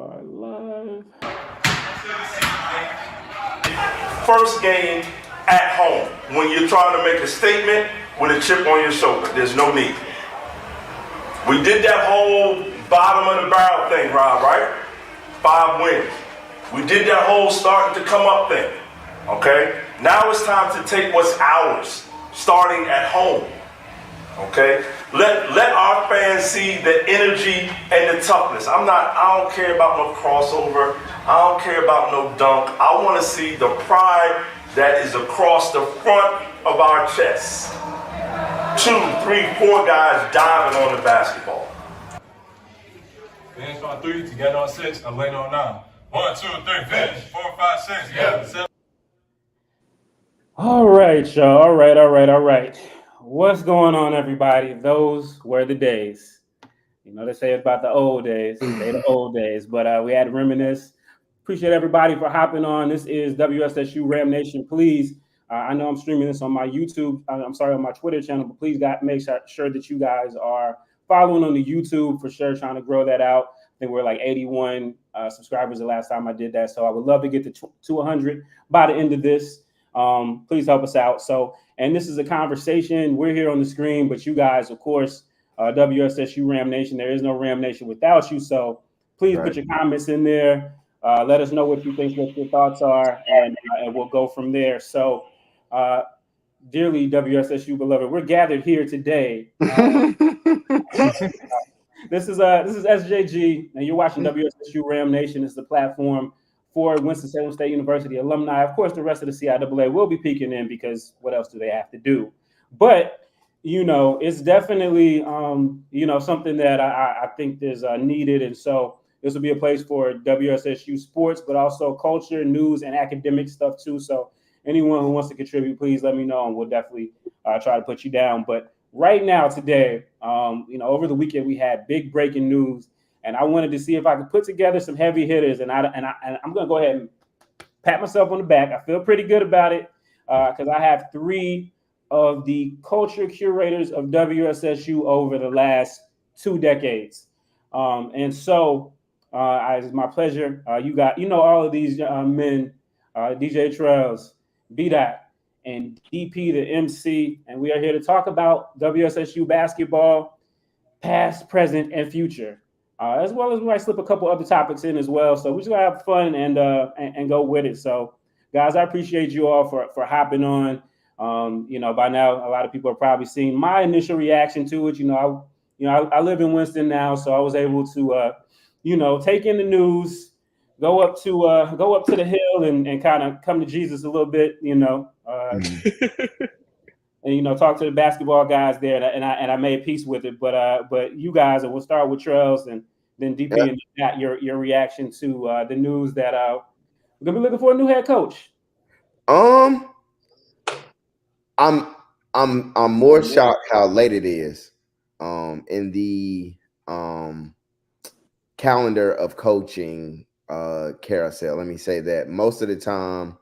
are live. First game at home when you're trying to make a statement with a chip on your shoulder. There's no need. We did that whole bottom of the barrel thing, Rob, right? 5 wins. We did that whole starting to come up thing. Okay? Now it's time to take what's ours, starting at home. Okay? Let our fans see the energy and the toughness. I don't care about no crossover. I don't care about no dunk. I want to see the pride that is across the front of our chests. 2, 3, 4 guys diving on the basketball. Finish on 3, together on 6, I'm laying on 9. 1, 2, 3, finish. 4, 5, 6, together. 7. All right, y'all. All right. What's going on, everybody? Those were the days. You know, they say about the old days. They're the old days. But we had to reminisce. Appreciate everybody for hopping on. This is WSSU Ram Nation. Please, I know I'm streaming this on my YouTube. On my Twitter channel. But please, make sure that you guys are following on the YouTube for sure. Trying to grow that out. I think we're like 81 subscribers the last time I did that. So I would love to get to 100 by the end of this. Please help us out. And this is a conversation. We're here on the screen, but you guys, of course, WSSU Ram Nation. There is no Ram Nation without you. So please put your comments in there. Let us know what you think, what your thoughts are, and we'll go from there. So, dearly WSSU beloved, we're gathered here today. This is SJG, and you're watching WSSU Ram Nation. It's the platform for Winston-Salem State University alumni. Of course, the rest of the CIAA will be peeking in because what else do they have to do? But, you know, it's definitely, something that I think is needed. And so this will be a place for WSSU sports, but also culture, news, and academic stuff, too. So anyone who wants to contribute, please let me know, and we'll definitely try to put you down. But right now, today, over the weekend, we had big breaking news. And I wanted to see if I could put together some heavy hitters, and I'm going to go ahead and pat myself on the back. I feel pretty good about it because I have 3 of the culture curators of WSSU over the last 2 decades, and so it's my pleasure. You got all of these men, DJ Trellz, B-Dot, and DP the MC, and we are here to talk about WSSU basketball, past, present, and future. As well as we might slip a couple other topics in as well. So we're just gonna have fun and go with it. So, guys, I appreciate you all for hopping on. By now a lot of people are probably seeing my initial reaction to it. I live in Winston now, so I was able to take in the news, go up to the hill and kind of come to Jesus a little bit. And talk to the basketball guys there, and I made peace with it. But you guys, and we'll start with Trellz and then DP, and got your reaction to the news that we're gonna be looking for a new head coach. I'm more shocked how late it is. In the calendar of coaching carousel. Let me say that most of the time,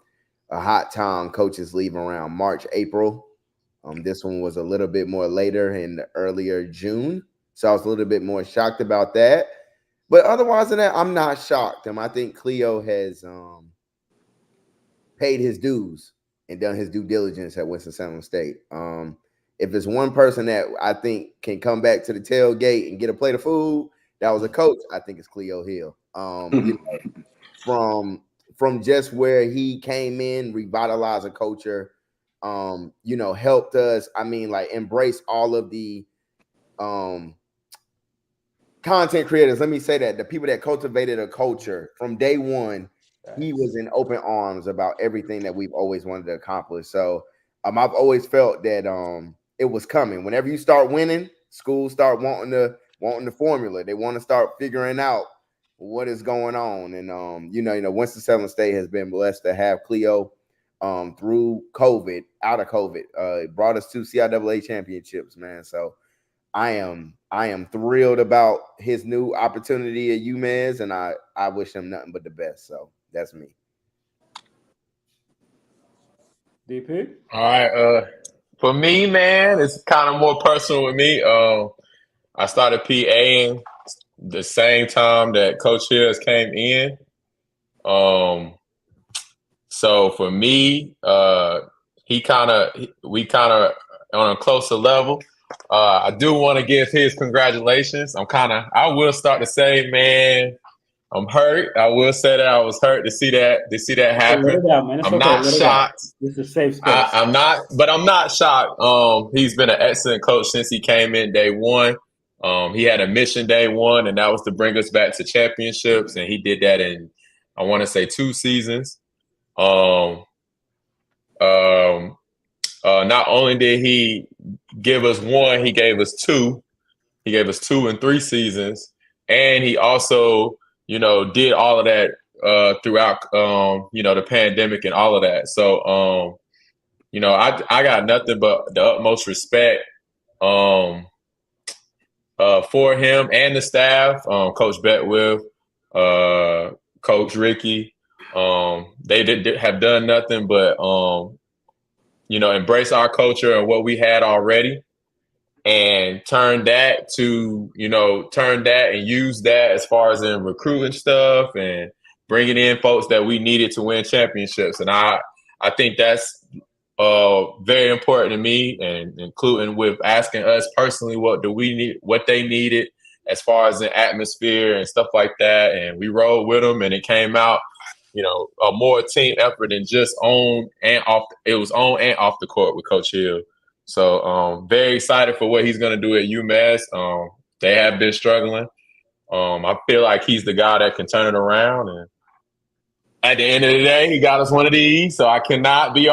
a hot time, coaches leave around March, April. This one was a little bit more later in the earlier June. So I was a little bit more shocked about that. But otherwise than that, I'm not shocked. I think Cleo has paid his dues and done his due diligence at Winston-Salem State. If it's one person that I think can come back to the tailgate and get a plate of food, that was a coach, I think it's Cleo Hill. From just where he came in, revitalized a culture, helped us, embrace all of the content creators. Let me say that the people that cultivated a culture from day one, he was in open arms about everything that we've always wanted to accomplish. So I've always felt that it was coming. Whenever you start winning, schools start wanting the formula. They want to start figuring out what is going on. And Winston-Salem State has been blessed to have Cleo through COVID, out of COVID. It brought us 2 CIAA championships, man. So I am thrilled about his new opportunity at UMass, and I wish him nothing but the best. So that's me. DP? All right. For me, man, it's kind of more personal with me. I started PAing the same time that Coach Hills came in. So for me, we kind of on a closer level. I do want to give his congratulations. I will start to say, man, I'm hurt. I will say that I was hurt to see that happen. I'm not shocked. It's a safe space. I'm not shocked. He's been an excellent coach since he came in day one. He had a mission day one, and that was to bring us back to championships, and he did that in, I want to say, 2 seasons. Not only did he give us 1, he gave us 2. He gave us 2 in 3 seasons, and he also, did all of that throughout, the pandemic and all of that. So, I got nothing but the utmost respect for him and the staff, Coach Betwiff, Coach Ricky. They have done nothing but, embrace our culture and what we had already, and turn that and use that as far as in recruiting stuff and bringing in folks that we needed to win championships. And I think that's very important to me, and including with asking us personally, what do we need, what they needed as far as an atmosphere and stuff like that. And we rolled with them, and it came out, a more team effort than just on and off. It was on and off the court with Coach Hill. So very excited for what he's going to do at UMass. They have been struggling. I feel like he's the guy that can turn it around. And at the end of the day, he got us one of these. So I can't be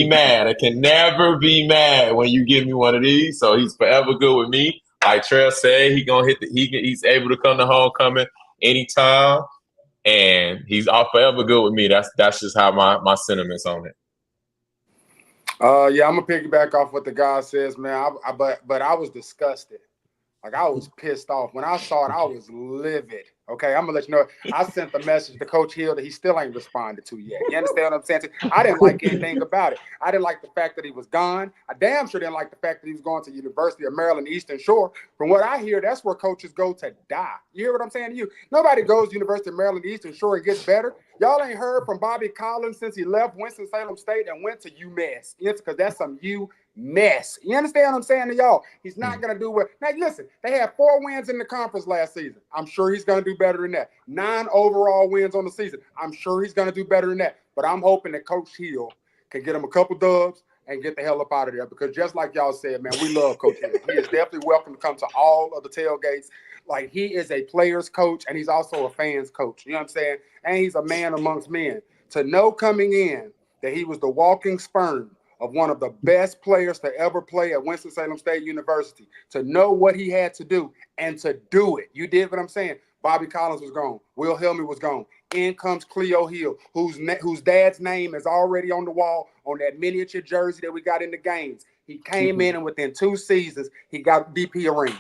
mad. I can never be mad when you give me one of these. So he's forever good with me. Like Trellz said, he's able to come to homecoming anytime. And he's forever good with me. That's just how my sentiments on it. Yeah, I'm gonna piggyback off what the guy says, man. But I was disgusted. Like, I was pissed off. When I saw it, I was livid. Okay, I'm gonna let you know. I sent the message to Coach Hill that he still ain't responded to yet. You understand what I'm saying? I didn't like anything about it. I didn't like the fact that he was gone. I damn sure didn't like the fact that he was going to University of Maryland Eastern Shore. From what I hear, that's where coaches go to die. You hear what I'm saying to you? Nobody goes to University of Maryland Eastern Shore and gets better. Y'all ain't heard from Bobby Collins since he left Winston-Salem State and went to UMass. Because that's some mess. You understand what I'm saying to y'all? He's not going to do well. Now, listen, they had 4 wins in the conference last season. I'm sure he's going to do better than that. 9 overall wins on the season. I'm sure he's going to do better than that. But I'm hoping that Coach Hill can get him a couple dubs and get the hell up out of there, because just like y'all said, man, we love Coach Hill. He is definitely welcome to come to all of the tailgates. Like, he is a player's coach, and he's also a fan's coach. You know what I'm saying? And he's a man amongst men. To know coming in that he was the walking sperm of one of the best players to ever play at Winston-Salem State University, to know what he had to do and to do it. You did what I'm saying? Bobby Collins was gone. Will Helmy was gone. In comes Cleo Hill, whose dad's name is already on the wall on that miniature jersey that we got in the games. He came in, and within 2 seasons, he got DP a ring.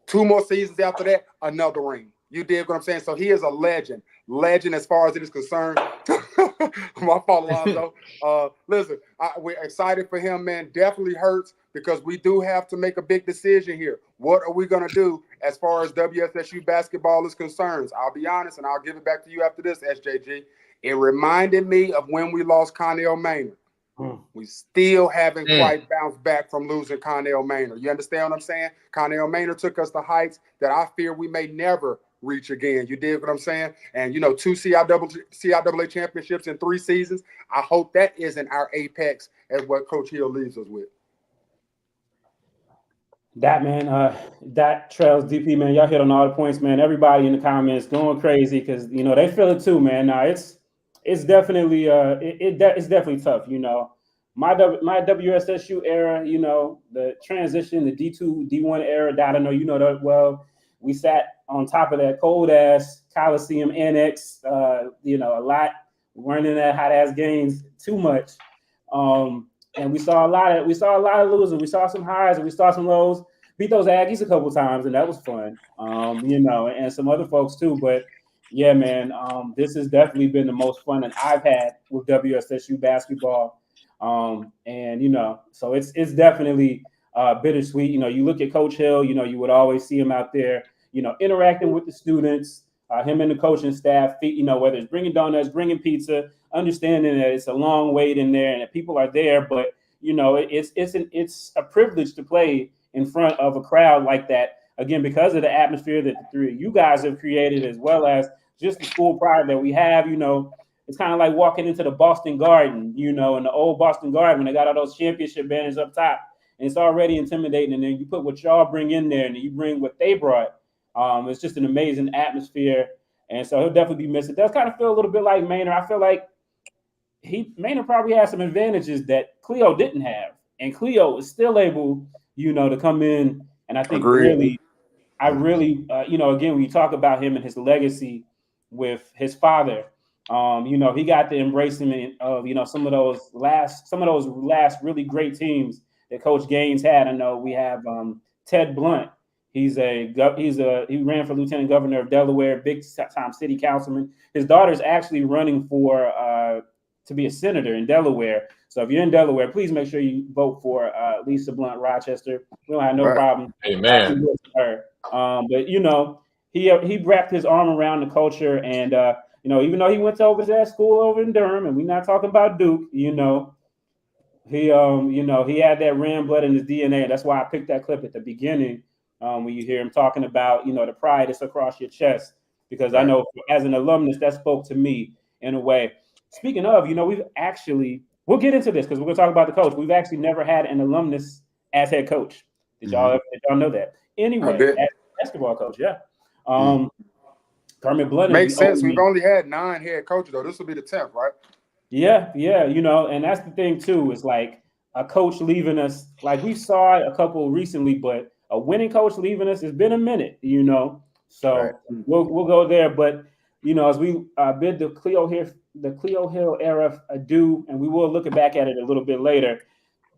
2 more seasons after that, another ring. You dig what I'm saying? So he is a legend. Legend as far as it is concerned. My fault, Alonzo. Listen, we're excited for him, man. Definitely hurts, because we do have to make a big decision here. What are we going to do as far as WSSU basketball is concerned? I'll be honest, and I'll give it back to you after this, SJG. It reminded me of when we lost Connell Maynard. We still haven't quite bounced back from losing Connell Maynard. You understand what I'm saying? Connell Maynard took us to heights that I fear we may never reach again. You dig what I'm saying? And, 2 CIAA championships in 3 seasons. I hope that isn't our apex as what Coach Hill leaves us with. That, man, that Trellz, DP, man, y'all hit on all the points, man. Everybody in the comments going crazy because, they feel it too, man. Now, it's definitely it's definitely tough, My WSSU era, the transition, the D2, D1 era, that I know you know that well. We sat on top of that cold ass Coliseum Annex, a lot. We weren't in that hot ass games too much, and we saw a lot of losing. We saw some highs and we saw some lows. Beat those Aggies a couple times, and that was fun. And some other folks too. But yeah, man, this has definitely been the most fun that I've had with WSSU basketball. So it's definitely bittersweet. You look at Coach Hill. You would always see him out there, interacting with the students, him and the coaching staff, whether it's bringing donuts, bringing pizza, understanding that it's a long wait in there and that people are there, but it's a privilege to play in front of a crowd like that. Again, because of the atmosphere that the three of you guys have created, as well as just the school pride that we have. It's kind of like walking into the Boston Garden, in the old Boston Garden when they got all those championship banners up top, and it's already intimidating. And then you put what y'all bring in there, and then you bring what they brought. It's just an amazing atmosphere, and so he'll definitely be missed. It does kind of feel a little bit like Maynard. I feel like Maynard probably has some advantages that Cleo didn't have, and Cleo is still able, to come in. And I think again, when you talk about him and his legacy with his father, he got the embracement of some of those last really great teams that Coach Gaines had. I know we have Ted Blunt. He ran for lieutenant governor of Delaware, big time city councilman. His daughter's actually running for to be a senator in Delaware. So if you're in Delaware, please make sure you vote for Lisa Blunt Rochester. We don't have no problem. Amen. Her. But he wrapped his arm around the culture, and even though he went over to that school over in Durham, and we're not talking about Duke, he had that Ram blood in his DNA. That's why I picked that clip at the beginning when you hear him talking about the pride that's across your chest, because I know as an alumnus that spoke to me in a way. Speaking of, we'll get into this because we're going to talk about the coach. We've actually never had an alumnus as head coach. Did y'all know that? Anyway, as basketball coach, yeah. Kermit Blunt makes sense. We've only had 9 head coaches, though. This will be the 10th, right? Yeah, and that's the thing too. Is like a coach leaving us. Like we saw a couple recently, but a winning coach leaving us, it's been a minute, So we'll go there, but as we bid the Cleo Hill era adieu, and we will look back at it a little bit later.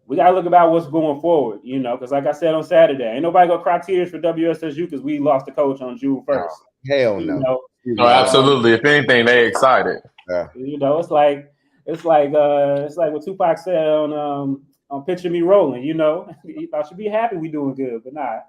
We got to look about what's going forward, because like I said on Saturday, ain't nobody gonna cry tears for WSSU because we lost the coach on June 1st. Hell no. No, absolutely. If anything, they excited. Yeah. It's like what Tupac said on Picture Me Rolling. I should be happy we doing good, but nah.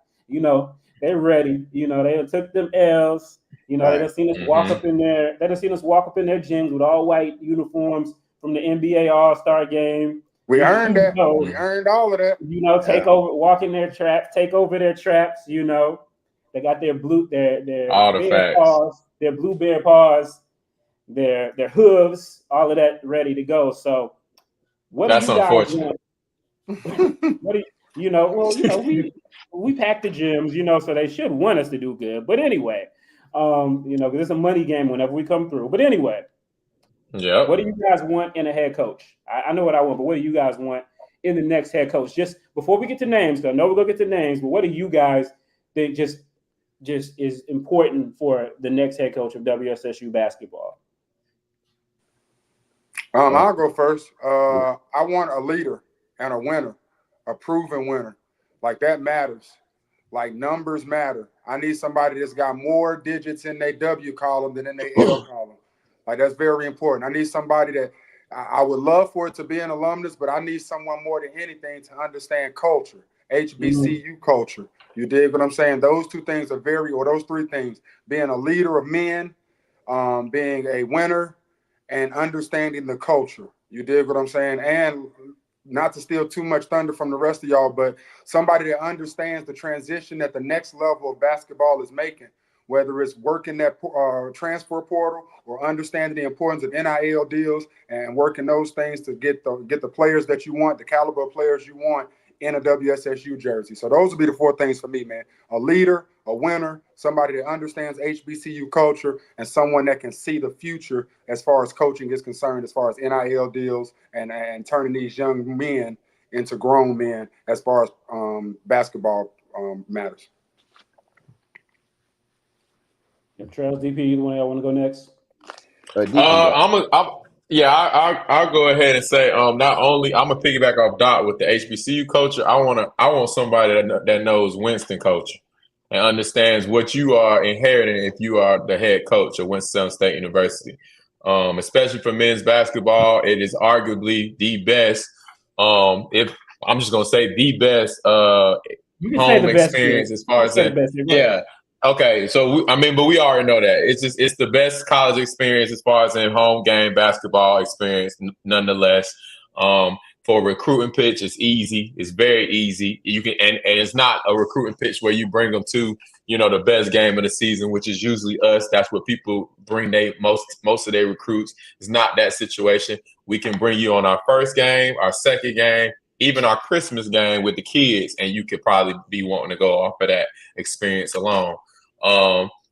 They're ready. They took them L's. They done seen us walk up in there. They done seen us walk up in their gyms with all white uniforms from the NBA All-Star game. We earned that. We earned all of that. Take over, walk in their traps, take over their traps. They got their bear paws, their blue bear paws, their hooves, all of that ready to go. So, that's unfortunate. What we packed the gyms, so they should want us to do good. But anyway, because it's a money game whenever we come through. But anyway. Yeah. What do you guys want in a head coach? I know what I want, but what do you guys want in the next head coach? Just before we get to names, because I know we're gonna get to names, but what do you guys think just is important for the next head coach of WSSU basketball? I'll go first. I want a leader and a winner, a proven winner. Like that matters. Like numbers matter. I need somebody that's got more digits in their W column than in their L column. Like that's very important. I need somebody that I would love for it to be an alumnus, but I need someone more than anything to understand culture, HBCU culture. You dig what I'm saying? Those 2 things are those 3 things: being a leader of men, being a winner, and understanding the culture. You dig what I'm saying? And not to steal too much thunder from the rest of y'all, but somebody that understands the transition that the next level of basketball is making. Whether it's working that transfer portal or understanding the importance of NIL deals and working those things to get the players that you want, the caliber of players you want in a WSSU jersey. So those would be the 4 things for me, man. A leader, a winner, somebody that understands HBCU culture, and someone that can see the future as far as coaching is concerned, as far as NIL deals and turning these young men into grown men as far as basketball matters. Trellz, DP, either one of y'all want to go next? I'll go ahead and say not only I'm gonna piggyback off Daht with the HBCU culture. I want somebody that knows Winston culture and understands what you are inheriting if you are the head coach of Winston-Salem State University. Especially for men's basketball, it is arguably the best. If I'm just gonna say the best home experience as far as that. Okay, so but we already know that it's the best college experience as far as in home game basketball experience. Nonetheless, for a recruiting pitch, it's easy. It's very easy. You can and it's not a recruiting pitch where you bring them to the best game of the season, which is usually us. That's what people bring most of their recruits. It's not that situation. We can bring you on our first game, our second game, even our Christmas game with the kids, and you could probably be wanting to go off of that experience alone.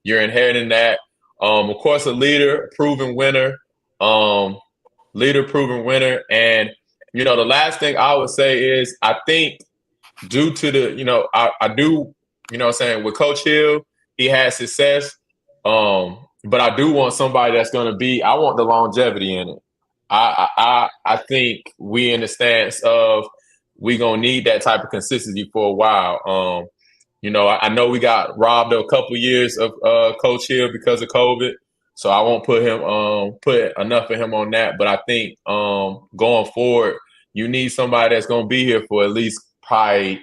You're inheriting that. Of course, a leader, proven winner, and the last thing I would say is I think due to the I do what I'm saying with Coach Hill, he had success, but I do want somebody that's going to be. I want the longevity in it. I think we in the stance of we gonna need that type of consistency for a while. I know we got robbed of a couple years of Coach Hill because of COVID, so I won't put enough of him on that. But I think going forward, you need somebody that's going to be here for at least probably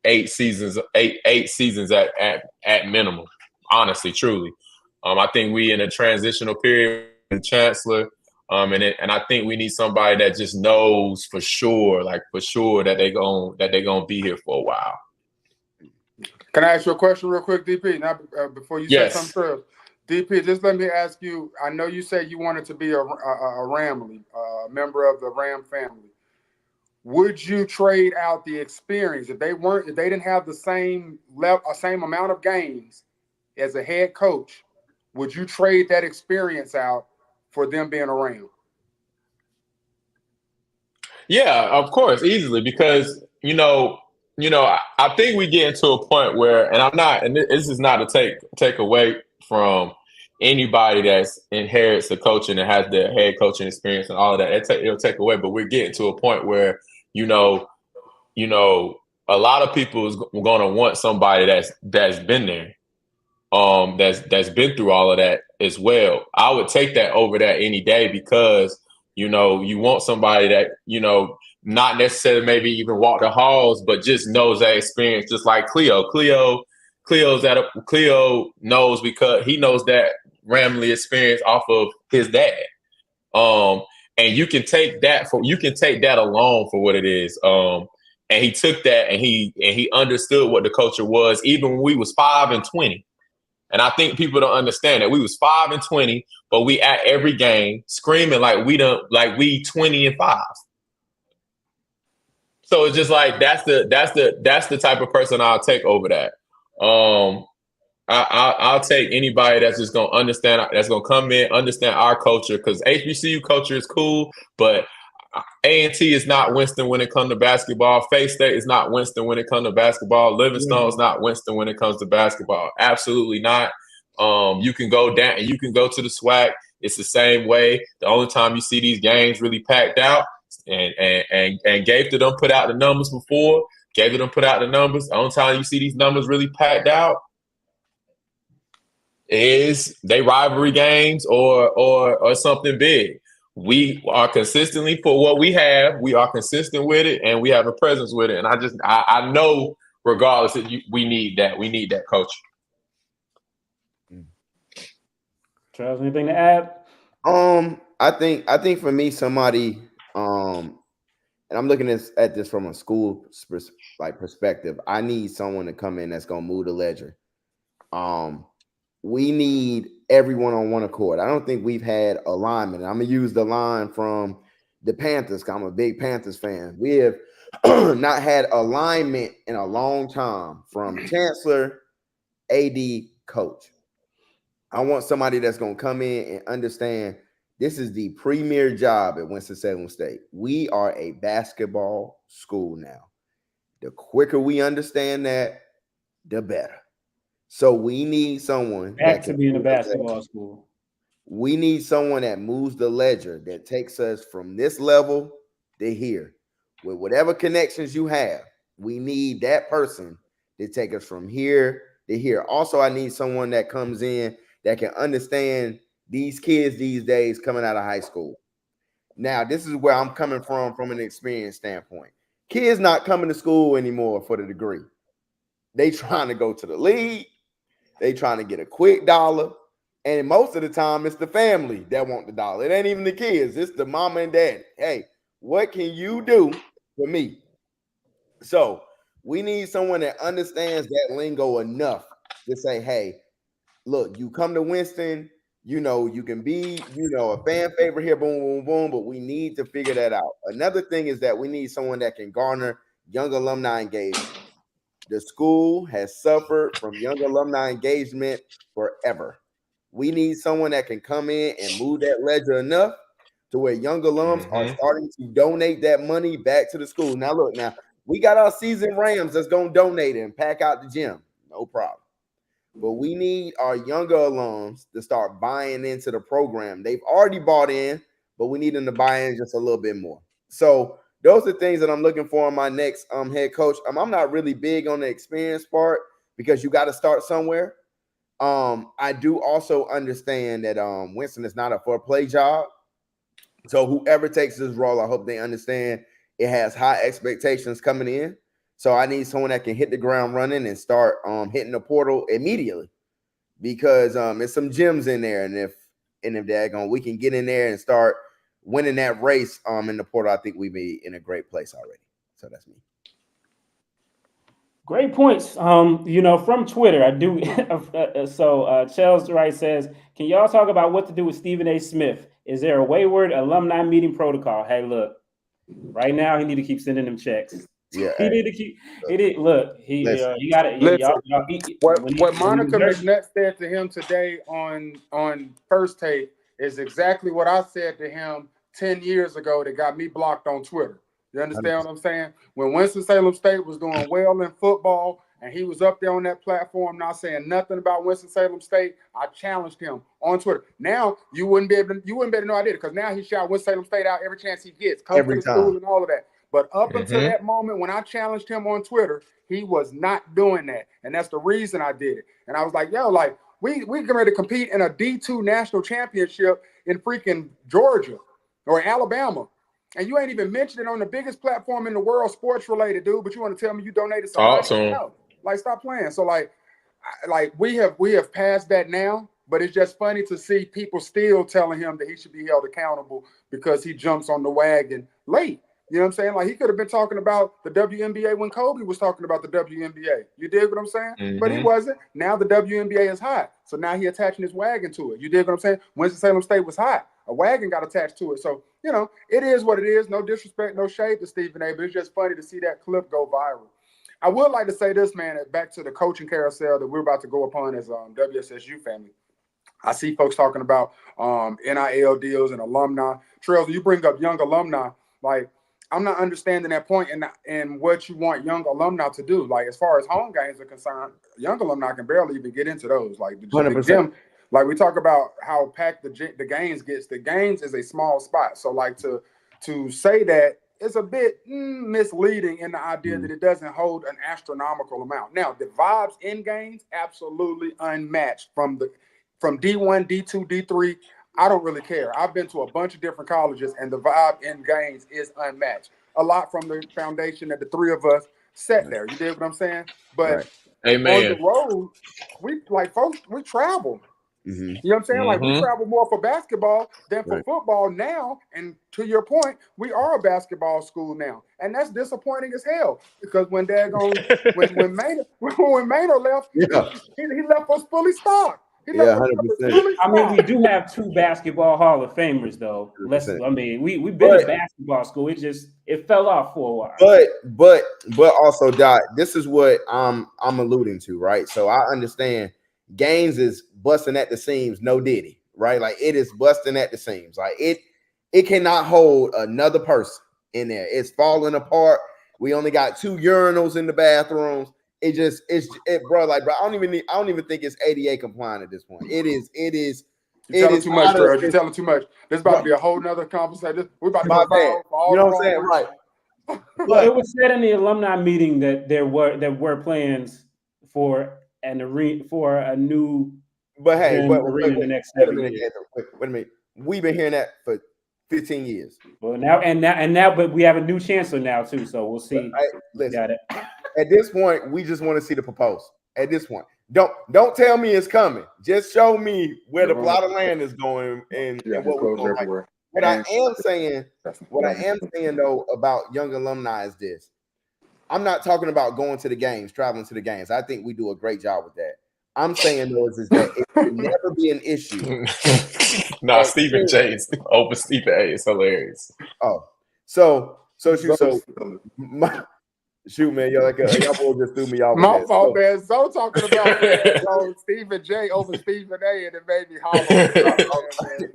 8 seasons at minimum. Honestly, truly, I think we in a transitional period with Chancellor, and I think we need somebody that just knows for sure that they're gonna be here for a while. Can I ask you a question real quick, DP? Now, before you say something, Trellz, DP, just let me ask you. I know you said you wanted to be a Ramley, a member of the Ram family. Would you trade out the experience if they didn't have the same amount of games as a head coach? Would you trade that experience out for them being a Ram? Yeah, of course, easily, because I think we get into a point where, and this is not to take away from anybody that's inherits the coaching and has the head coaching experience and all of that. It'll take away, but we're getting to a point where, a lot of people is going to want somebody that's been there, that's been through all of that as well. I would take that over that any day because, you want somebody that, not necessarily maybe even walk the halls, but just knows that experience, just like Cleo. Cleo knows because he knows that Ramley experience off of his dad. And you can take that alone for what it is. And he took that and he understood what the culture was, even when we was 5-20. And I think people don't understand that we was 5-20, but we at every game screaming like we 20-5. So it's just like that's the type of person I'll take over that. I'll take anybody that's just gonna understand, that's gonna come in, understand our culture, because HBCU culture is cool, but A&T is not Winston when it comes to basketball. Faith State is not Winston when it comes to basketball. Livingstone is not Winston when it comes to basketball. Absolutely not. You can go down and you can go to the SWAC. It's the same way. The only time you see these games really packed out, and Gabe to them put out the numbers before. Gabe to them put out the numbers. The only time you see these numbers really packed out is they rivalry games or something big. We are consistently for what we have. We are consistent with it, and we have a presence with it. And I know, regardless, we need that. We need that culture. Trellz, anything to add? I think for me, somebody, and I'm looking at this from a school perspective. I need someone to come in that's gonna move the ledger. We need everyone on one accord. I don't think we've had alignment. I'm gonna use the line from the Panthers, because I'm a big Panthers fan. We have not had alignment in a long time from Chancellor, AD, coach. I want somebody that's gonna come in and understand this is the premier job at Winston-Salem State. We are a basketball school now. The quicker we understand that, the better. So we need someone back to being a basketball school. We need someone that moves the ledger, that takes us from this level to here. With whatever connections you have, we need that person to take us from here to here. Also, I need someone that comes in that can understand these kids these days coming out of high school. Now, this is where I'm coming from an experience standpoint. Kids not coming to school anymore for the degree. They trying to go to the league. They trying to get a quick dollar. And most of the time, it's the family that want the dollar. It ain't even the kids. It's the mama and dad. Hey, what can you do for me? So we need someone that understands that lingo enough to say, hey, look, you come to Winston, you can be, a fan favorite here, boom, boom, boom, but we need to figure that out. Another thing is that we need someone that can garner young alumni engagement. The school has suffered from young alumni engagement forever. We need someone that can come in and move that ledger enough to where young alums are starting to donate that money back to the school. Now, look, we got our seasoned Rams that's going to donate and pack out the gym. No problem. But we need our younger alums to start buying into the program. They've already bought in, but we need them to buy in just a little bit more. So those are things that I'm looking for in my next head coach. I'm not really big on the experience part because you got to start somewhere. I do also understand that Winston is not a for-play job. So whoever takes this role, I hope they understand it has high expectations coming in. So I need someone that can hit the ground running and start hitting the portal immediately because there's some gems in there. And if we can get in there and start winning that race in the portal, I think we'd be in a great place already. So that's me. Great points. From Twitter, I do. So Trellz Wright says, can y'all talk about what to do with Stephen A. Smith? Is there a wayward alumni meeting protocol? Hey, look, right now he need to keep sending them checks. Yeah, he need to keep. He did. Look, he got it. What Monica McNutt said to him today on First Take is exactly what I said to him 10 years ago that got me blocked on Twitter. You understand what I'm saying? When Winston-Salem State was doing well in football and he was up there on that platform not saying nothing about Winston-Salem State, I challenged him on Twitter. Now you wouldn't be able to know I did it because now he shout Winston-Salem State out every chance he gets, comes to the school and all of that. But up until that moment when I challenged him on Twitter, he was not doing that. And that's the reason I did it. And I was like, we get ready to compete in a D2 national championship in freaking Georgia or Alabama. And you ain't even mentioned it on the biggest platform in the world, sports related, dude. But you want to tell me you donated some money? No, stop playing. So we have passed that now. But it's just funny to see people still telling him that he should be held accountable because he jumps on the wagon late. You know what I'm saying? Like he could have been talking about the WNBA when Kobe was talking about the WNBA. You dig what I'm saying? But he wasn't. Now the WNBA is hot. So now he attaching his wagon to it. You dig what I'm saying? Winston-Salem State was hot. A wagon got attached to it. So, it is what it is. No disrespect, no shade to Stephen A. But it's just funny to see that clip go viral. I would like to say this, man, back to the coaching carousel that we're about to go upon as WSSU family. I see folks talking about NIL deals and alumni. Trellz, you bring up young alumni. Like, I'm not understanding that point and what you want young alumni to do. Like, as far as home games are concerned, young alumni can barely even get into those. Like, the gym, like we talk about how packed the games gets. The games is a small spot. So, like, to say that it's a bit misleading in the idea that it doesn't hold an astronomical amount. Now, the vibes in games, absolutely unmatched from D1, D2, D3. I don't really care. I've been to a bunch of different colleges, and the vibe in games is unmatched. A lot from the foundation that the three of us set there. You dig what I'm saying? But on the road, we travel. You know what I'm saying? Like, we travel more for basketball than for football now. And to your point, we are a basketball school now. And that's disappointing as hell. Because when when Maynard left, he left us fully stocked. 100%. I mean, we do have two basketball Hall of Famers, though. We've been a basketball school. It fell off for a while. But also, Dot, this is what I'm alluding to, right? So I understand Gaines is busting at the seams, no diddy, right? Like, it is busting at the seams. Like, it cannot hold another person in there. It's falling apart. We only got 2 urinals in the bathrooms. Bro. I don't even think it's ADA compliant at this point. You're telling too much, bro. You're telling too much. This is about to be a whole nother conversation. We're about to go viral for all. You know what I'm saying? Right. Well, it was said in the alumni meeting that there were plans for a new. But hey, wait in the next 7 years. Wait a minute. We've been hearing that for 15 years. Well, now, but we have a new chancellor now too, so we'll see. Listen, got it. At this point, we just want to see the proposal. At this point, Don't tell me it's coming. Just show me where the plot of land is going and what we're going to. What I am saying though about young alumni is this. I'm not talking about going to the games, traveling to the games. I think we do a great job with that. I'm saying though is that it should never be an issue. No, Stephen J. over Stephen A. is hilarious. Oh, shoot, man, y'all boys just threw me off. My fault, man. So talking about Stephen J. over Stephen A. and it made me holler.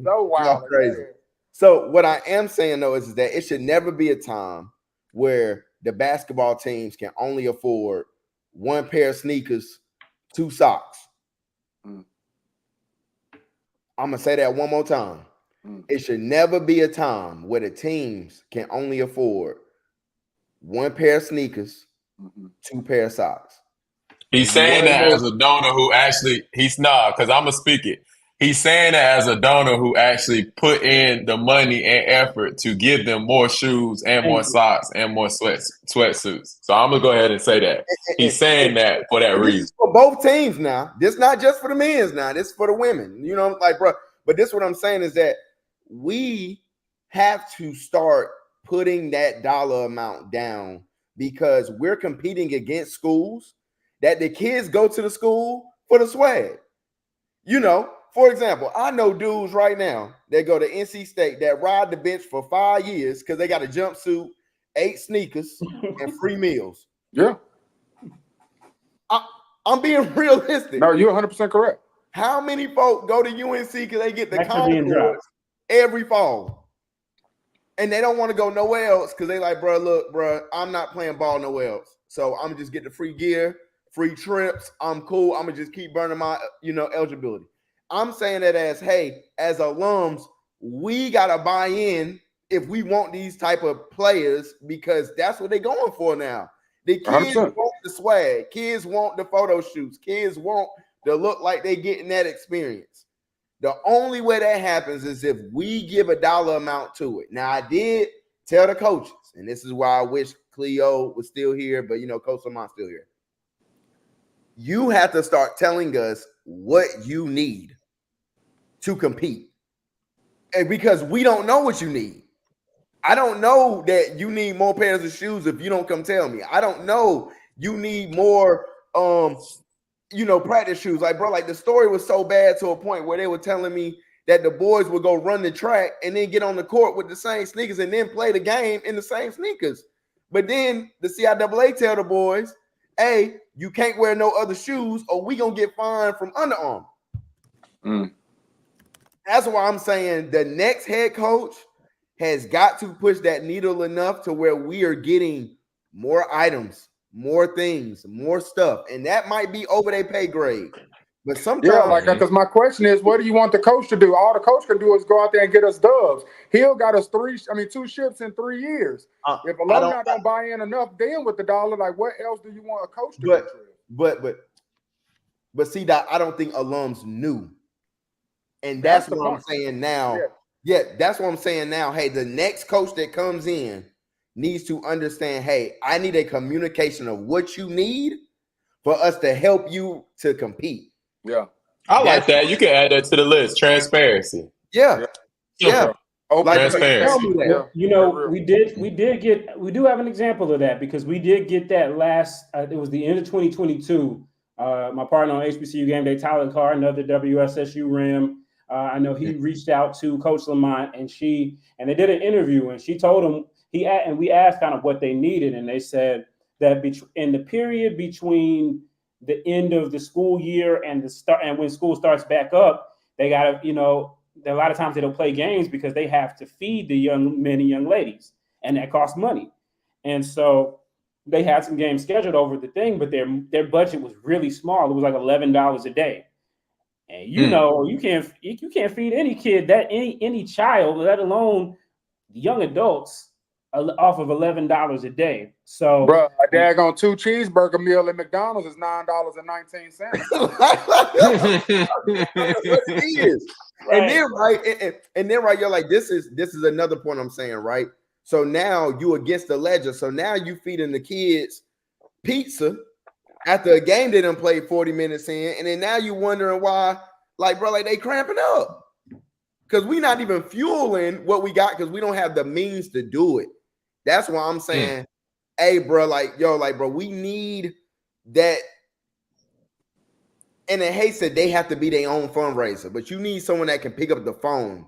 So wild, crazy. Man. So what I am saying though is that it should never be a time where the basketball teams can only afford one pair of sneakers, 2 socks. I'm gonna say that one more time. It should never be a time where the teams can only afford one pair of sneakers, 2 pair of socks. He's saying that as a donor who actually because I'm gonna speak it. He's saying that as a donor who actually put in the money and effort to give them more shoes and more socks and more sweatsuits. So I'm gonna go ahead and say that. He's saying that for that reason. For both teams now. This not just for the men's now. This is for the women. You know, like, bro. But this what I'm saying is that we have to start putting that dollar amount down because we're competing against schools that the kids go to the school for the swag. You know, for example, I know dudes right now that go to NC State that ride the bench for 5 years because they got a jumpsuit, 8 sneakers, and free meals. Yeah. I'm being realistic. No, you're 100% correct. How many folk go to UNC because they get the Concords every fall? And they don't want to go nowhere else because they like, bro, look, bro, I'm not playing ball nowhere else. So I'm going to just get the free gear, free trips. I'm cool. I'm going to just keep burning my, eligibility. I'm saying that as alums, we got to buy in if we want these type of players because that's what they're going for now. The kids 100%. Want the swag. Kids want the photo shoots. Kids want to look like they getting that experience. The only way that happens is if we give a dollar amount to it. Now, I did tell the coaches, and this is why I wish Cleo was still here, but, Coach Lamont's still here. You have to start telling us what you need to compete. And because we don't know what you need. I don't know that you need more pairs of shoes if you don't come tell me. I don't know you need more practice shoes. Like, bro, like the story was so bad to a point where they were telling me that the boys would go run the track and then get on the court with the same sneakers and then play the game in the same sneakers. But then the CIAA tell the boys, hey, you can't wear no other shoes or we gonna get fined from Under Armour. That's why I'm saying the next head coach has got to push that needle enough to where we are getting more items, more things, more stuff. And that might be over their pay grade. But sometimes because my question is, what do you want the coach to do? All the coach can do is go out there and get us dubs. He'll got us 2 ships in 3 years. If alumni don't buy in enough, then with the dollar, like what else do you want a coach to do? But see that I don't think alums knew. And that's what I'm saying now. Yeah, that's what I'm saying now. Hey, the next coach that comes in needs to understand, hey, I need a communication of what you need for us to help you to compete. Yeah. I like that. You can add that to the list. Transparency. Yeah. Transparency. We do have an example of that because we did get that last, it was the end of 2022. My partner on HBCU Game Day, Tyler Carr, another WSSU Ram. I know he reached out to Coach Lamont and they did an interview and she told him, we asked kind of what they needed. And they said that in the period between the end of the school year and when school starts back up, they got to, a lot of times they don't play games because they have to feed the young men and young ladies and that costs money. And so they had some games scheduled over the thing, but their budget was really small. It was like $11 a day. And you can't feed any kid any child, let alone young adults, off of $11 a day. So, bro, a daggone 2 cheeseburger meal at McDonald's is $9.19. It is. Right. And then you're like, this is another point I'm saying, right? So now you against the ledger. So now you feeding the kids pizza after a game they done played 40 minutes in, and then now you wondering why, like, bro, like they cramping up. Because we not even fueling what we got because we don't have the means to do it. That's why I'm saying, hey, bro, like, bro, we need that. And it hates that they have to be their own fundraiser, but you need someone that can pick up the phone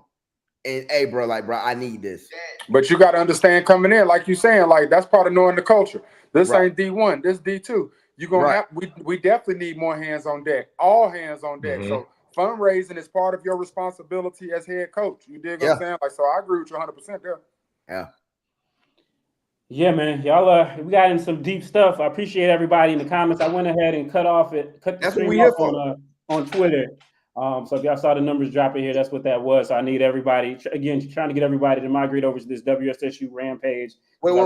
and, hey, bro, like, bro, I need this. But you got to understand coming in, like you saying, like that's part of knowing the culture. This ain't D1, this D2. You're gonna have we definitely need more hands on deck, all hands on deck. So fundraising is part of your responsibility as head coach. You dig what I'm saying? Like, so I agree with you 100% there. Yeah. Yeah, man. Y'all, we got in some deep stuff. I appreciate everybody in the comments. I went ahead and cut the stream off on Twitter. So if y'all saw the numbers dropping here, that's what that was. So I need everybody, again, trying to get everybody to migrate over to this WSSU Ram page. Wait. We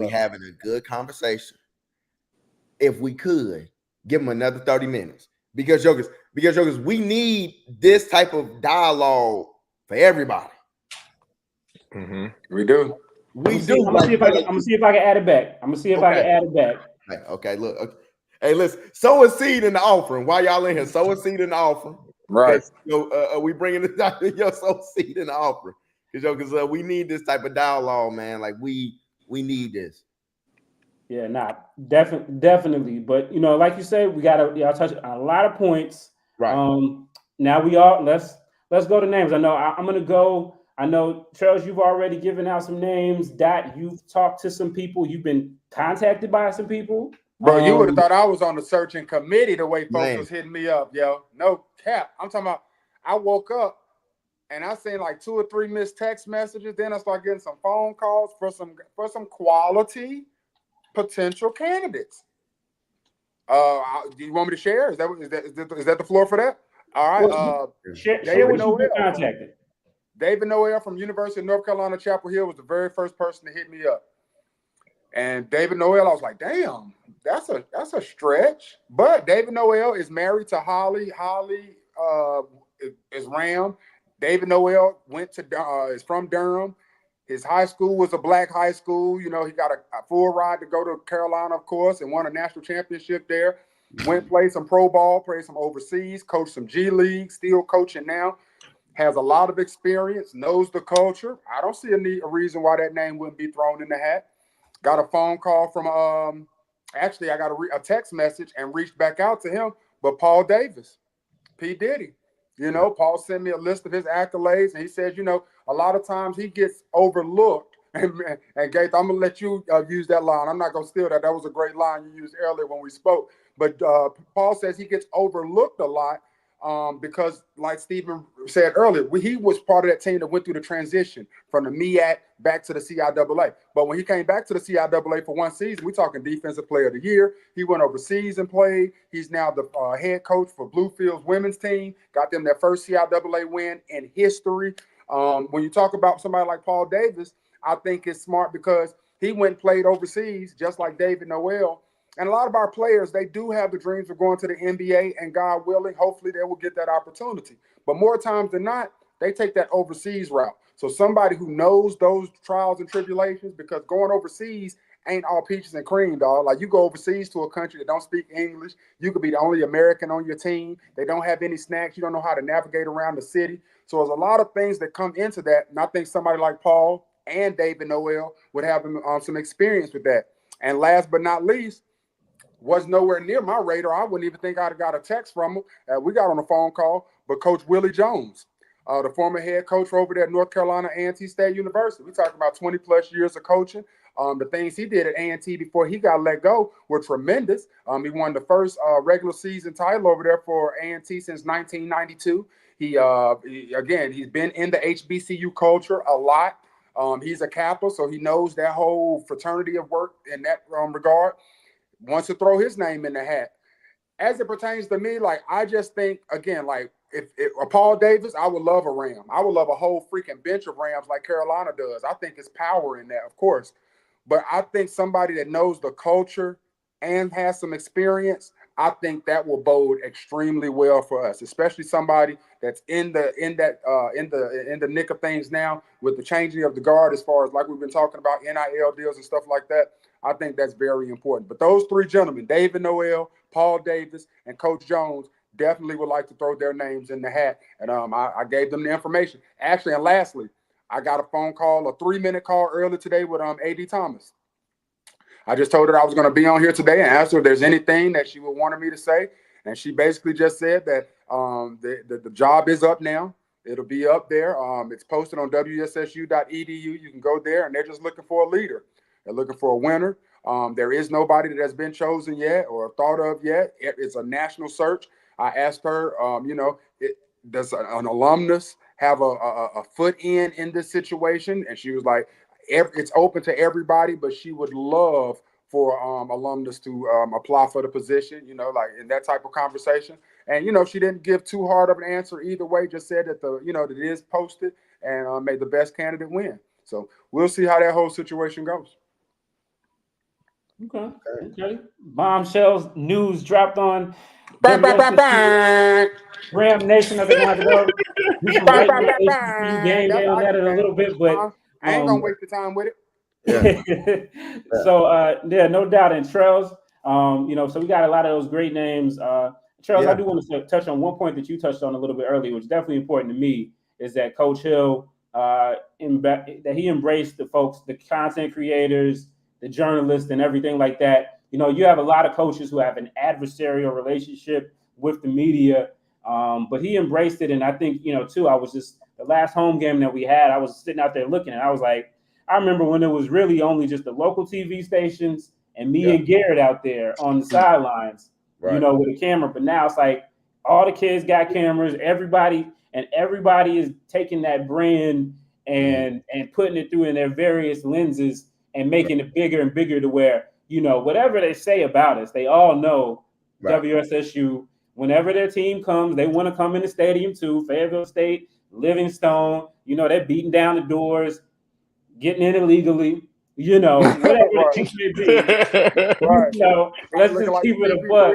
having a good conversation. If we could give them another 30 minutes, because jokers, we need this type of dialogue for everybody. We do. I'm gonna see if I can add it back. I'm gonna see if I can add it back. Okay, look. Okay. Hey, listen, sow a seed in the offering. While y'all in here, sow a seed in the offering. Right. We bringing this down to your sow seed in the offering. Because we need this type of dialogue, man. Like we need this. Yeah, definitely. But like you said, we y'all touch a lot of points. Right. Now let's go to names. I'm gonna go. I know, Trellz, you've already given out some names. Daht, you've talked to some people. You've been contacted by some people. Bro, you would have thought I was on the searching committee the way folks was hitting me up, yo. No cap. I'm talking about I woke up and I seen like 2 or 3 missed text messages. Then I started getting some phone calls for some quality potential candidates. Do you want me to share? Is that the floor for that? All right. Share what you've been contacted. David Noel from University of North Carolina, Chapel Hill was the very first person to hit me up. And David Noel, I was like, damn, that's a stretch. But David Noel is married to Holly. Holly is Ram. David Noel is from Durham. His high school was a black high school. He got a full ride to go to Carolina, of course, and won a national championship there. Went played some pro ball, played some overseas, coached some G League, still coaching now. Has a lot of experience, knows the culture. I don't see a reason why that name wouldn't be thrown in the hat. Got a phone call from actually I got a text message and reached back out to him, but Paul Davis, P. Diddy. Paul sent me a list of his accolades, and he says, a lot of times he gets overlooked. And Gates, I'm gonna let you use that line. I'm not gonna steal that. That was a great line you used earlier when we spoke. But Paul says he gets overlooked a lot because, like Stephen said earlier, he was part of that team that went through the transition from the MEAC back to the CIAA. But when he came back to the CIAA for one season, we're talking Defensive Player of the Year. He went overseas and played. He's now the head coach for Bluefield's women's team. Got them their first CIAA win in history. When you talk about somebody like Paul Davis, I think it's smart because he went and played overseas just like David Noel. And a lot of our players, they do have the dreams of going to the NBA, and God willing, hopefully they will get that opportunity. But more times than not, they take that overseas route. So somebody who knows those trials and tribulations, because going overseas ain't all peaches and cream, dog. Like you go overseas to a country that don't speak English, you could be the only American on your team. They don't have any snacks. You don't know how to navigate around the city. So there's a lot of things that come into that. And I think somebody like Paul and David Noel would have some experience with that. And last but not least, was nowhere near my radar. I wouldn't even think I'd have got a text from him. We got on a phone call, but Coach Willie Jones, the former head coach over there at North Carolina A&T State University. We talking about 20 plus years of coaching. The things he did at A&T before he got let go were tremendous. He won the first regular season title over there for A&T since 1992. He's been in the HBCU culture a lot. He's a Kappa, so he knows that whole fraternity of work in that regard. Wants to throw his name in the hat. As it pertains to me, like I just think, again, like if Paul Davis, I would love a Ram. I would love a whole freaking bench of Rams like Carolina does. I think it's power in that, of course. But I think somebody that knows the culture and has some experience, I think that will bode extremely well for us, especially somebody that's in the nick of things now with the changing of the guard, as far as like we've been talking about NIL deals and stuff like that. I think that's very important. But those three gentlemen, David Noel, Paul Davis, and Coach Jones, definitely would like to throw their names in the hat. And I gave them the information. Actually, and lastly, I got a phone call, a 3-minute call earlier today with A.D. Thomas. I just told her I was going to be on here today and asked her if there's anything that she would want me to say. And she basically just said that the job is up now. It'll be up there. It's posted on WSSU.edu. You can go there, and they're just looking for a leader. They're looking for a winner. There is nobody that has been chosen yet or thought of yet. It's a national search. I asked her, does an alumnus have a foot in this situation? And she was like, it's open to everybody, but she would love for alumnus to apply for the position, like in that type of conversation. And, she didn't give too hard of an answer either way, just said that that it is posted and made the best candidate win. So we'll see how that whole situation goes. Okay. Bombshells news dropped on Ram Nation. I think we'll have to go do some HBCU game day on that in a little bit, but I ain't gonna waste the time with it. Yeah. So no doubt. And Trellz, so we got a lot of those great names. Trellz, I do want to touch on one point that you touched on a little bit earlier, which is definitely important to me, is that Coach Hill that he embraced the folks, the content creators, the journalists, and everything like that. You have a lot of coaches who have an adversarial relationship with the media, but he embraced it. And I think, too, I was just the last home game that we had, I was sitting out there looking, and I was like, I remember when it was really only just the local TV stations and me and Garrett out there on the sidelines, with a camera. But now it's like all the kids got cameras, everybody is taking that brand and putting it through in their various lenses and making it bigger and bigger to where, whatever they say about us, they all know WSSU, whenever their team comes, they want to come in the stadium too. Fayetteville State, Livingstone, they're beating down the doors, getting in illegally, whatever the case may be. Let's just keep it a buck.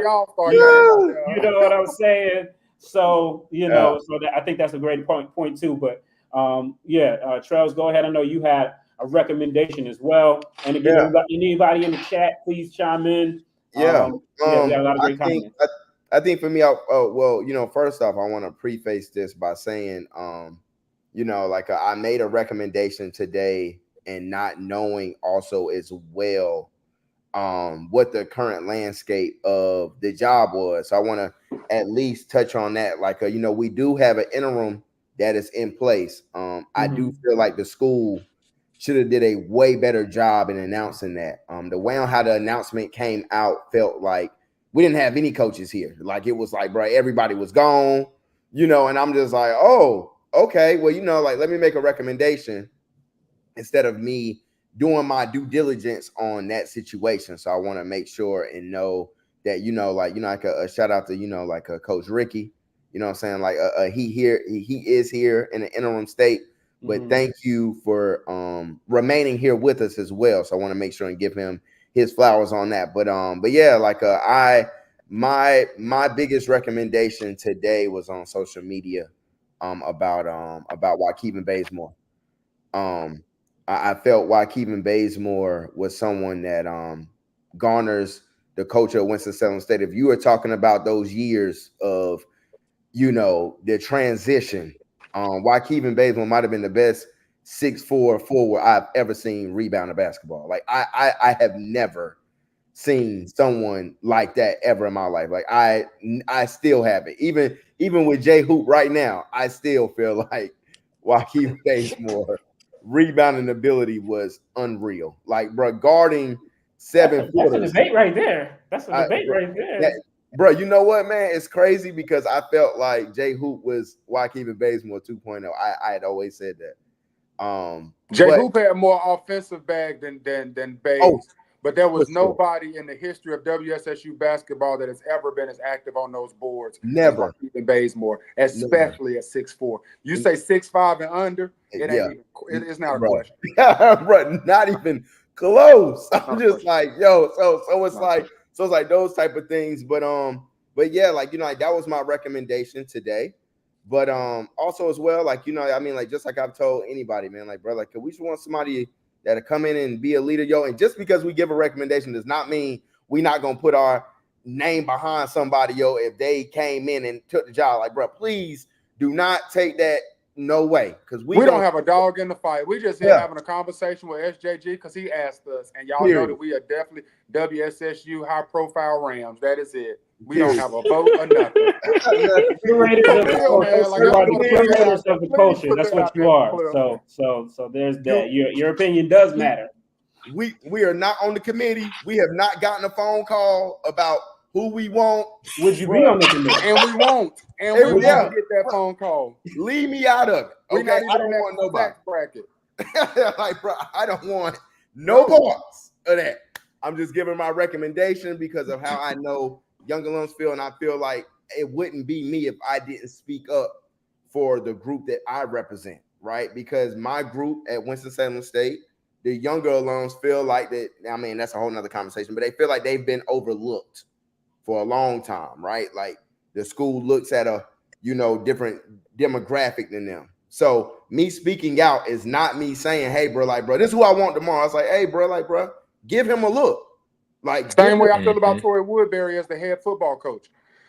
You know what I'm saying? So, I think that's a great point too. But Trellz, go ahead. I know you had a recommendation as well. And again, anybody in the chat, please chime in. We got a lot of great comments. I think for me, first off, I want to preface this by saying, I made a recommendation today and not knowing also as well what the current landscape of the job was. So I want to at least touch on that. We do have an interim that is in place. I do feel like the school should have did a way better job in announcing that. The way on how the announcement came out felt like we didn't have any coaches here. Like it was like, bro, everybody was gone, and I'm just like, oh, okay. Well, let me make a recommendation instead of me doing my due diligence on that situation. So I want to make sure and know that, a shout out to, Coach Ricky, what I'm saying? He is here in the interim state. But thank you for remaining here with us as well. So I want to make sure and give him his flowers on that. But my biggest recommendation today was on social media about Waukegan Bazemore. I felt Waukegan Bazemore was someone that garners the culture of Winston-Salem State. If you were talking about those years of the transition. Waukegan Bazemore might have been the best 6'4" forward I've ever seen rebound a basketball. Like I have never seen someone like that ever in my life. Like I still have it. Even with Jay Hoop right now, I still feel like Waukegan Bazemore rebounding ability was unreal. Like, bro, guarding 7 footers. That's a debate right there. That's a debate right there. Bro, you know what, man? It's crazy because I felt like Jay Hoop was Waukegan Bazemore 2.0. I had always said that. Jay Hoop had more offensive bag than Baze, but there was nobody in the history of WSSU basketball that has ever been as active on those boards. Never. Waukegan Bazemore, especially at 6'4". You say 6'5" and under, it ain't even, it's not a question. Bro, not even close. I'm just like, so it's like So it's like those type of things. But yeah, like, like that was my recommendation today. But also as well, like, I mean, like, just like I've told anybody, man, like, bro, like, we just want somebody that'll come in and be a leader, yo. And just because we give a recommendation does not mean we're not gonna put our name behind somebody, yo, if they came in and took the job. Like, bro, please do not take that. No way, because we don't have a dog in the fight. We just here having a conversation with SJG because he asked us, and y'all know that we are definitely WSSU high profile Rams. That is it. We don't have a vote or nothing. Curators of the culture. That's what you are. So there's that. Your opinion does matter. We are not on the committee. We have not gotten a phone call about who we want. Would you be on the committee? And we won't. And we won't get that phone call. Leave me out of it. Okay, I don't want nobody. Bracket. Like, bro, I don't want no parts of that. I'm just giving my recommendation because of how I know young alums feel, and I feel like it wouldn't be me if I didn't speak up for the group that I represent, right? Because my group at Winston-Salem State, the younger alums feel like that. I mean, that's a whole nother conversation, but they feel like they've been overlooked for a long time, right? Like the school looks at a, different demographic than them. So me speaking out is not me saying, hey, bro, like, bro, this is who I want tomorrow. I was like, hey, bro, like, bro, give him a look. Like, same way I feel about Torrey Woodbury as the head football coach.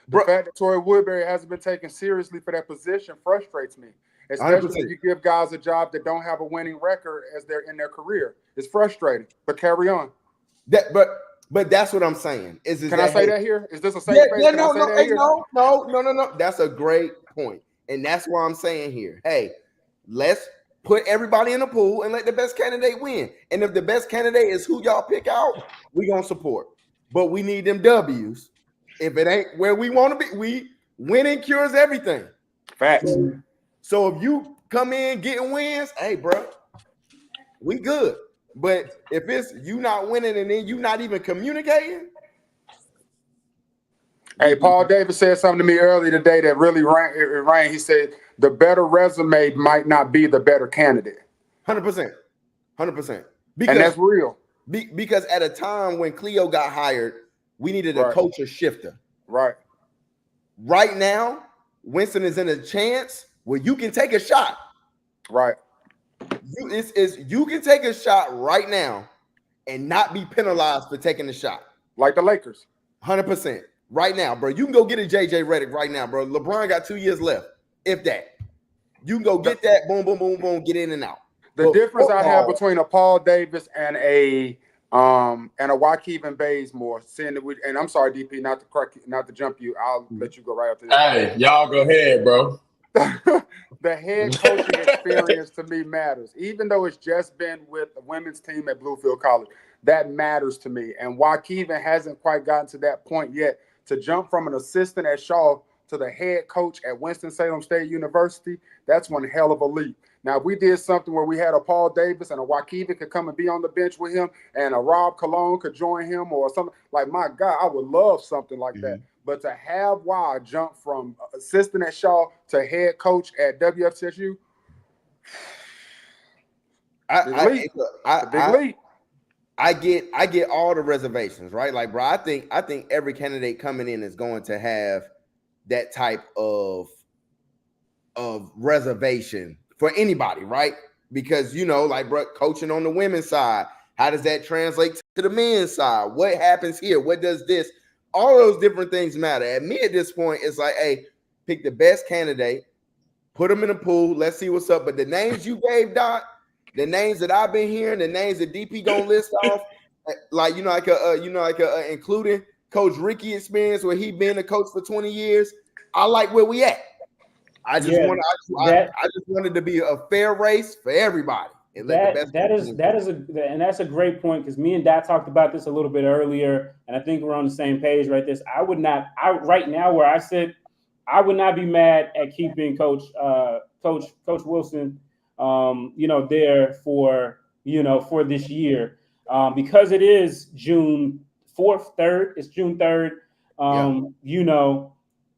The fact that Torrey Woodbury hasn't been taken seriously for that position frustrates me. Especially if you give guys a job that don't have a winning record as they're in their career. It's frustrating, but carry on. But that's what I'm saying. Can I say that here? Is this a safe space? No. That's a great point. And that's why I'm saying here, hey, let's put everybody in a pool and let the best candidate win. And if the best candidate is who y'all pick out, we're going to support. But we need them W's. If it ain't where we want to be, winning cures everything. Facts. So if you come in getting wins, hey, bro, we good. But if it's you not winning and then you not even communicating. Hey, Paul Davis said something to me earlier today that really rang. He said the better resume might not be the better candidate. 100%. And that's real. Because at a time when Cleo got hired, we needed a culture shifter. Right. Right now, Winston is in a chance where you can take a shot. Right. You can take a shot right now and not be penalized for taking the shot. Like the Lakers. 100%. Right now, bro. You can go get a JJ Redick right now, bro. LeBron got 2 years left, if that. You can go get that, boom, boom, boom, boom, get in and out. The difference I have between a Paul Davis and a Joaquin Bazemore, saying that and I'm sorry, DP, not to jump you. I'll let you go right after this. Hey, y'all go ahead, bro. The head coaching experience to me matters, even though it's just been with the women's team at Bluefield College. That matters to me, and Joaquin hasn't quite gotten to that point yet. To jump from an assistant at Shaw to the head coach at Winston-Salem State University, that's one hell of a leap. Now, if we did something where we had a Paul Davis and a Joaquin could come and be on the bench with him, and a Rob Cologne could join him or something, like, my God, I would love something like that. But to have jump from assistant at Shaw to head coach at WSSU, big leap. I get all the reservations, right? Like, bro, I think every candidate coming in is going to have that type of reservation for anybody, right? Because, like, bro, coaching on the women's side, how does that translate to the men's side? What happens here? What does this? All those different things matter. At me at this point, it's like, hey, pick the best candidate, put them in a pool, let's see what's up. But the names you gave, Dot, the names that I've been hearing, the names that DP gonna list off, like including Coach Ricky experience where he been a coach for 20 years. I like where we at. I just wanted to be a fair race for everybody. And that's a great point, because me and Dad talked about this a little bit earlier, and I think we're on the same page right this. Right now where I sit, I would not be mad at keeping Coach Wilson there for this year, because it is June 4th, 3rd. It's June 3rd.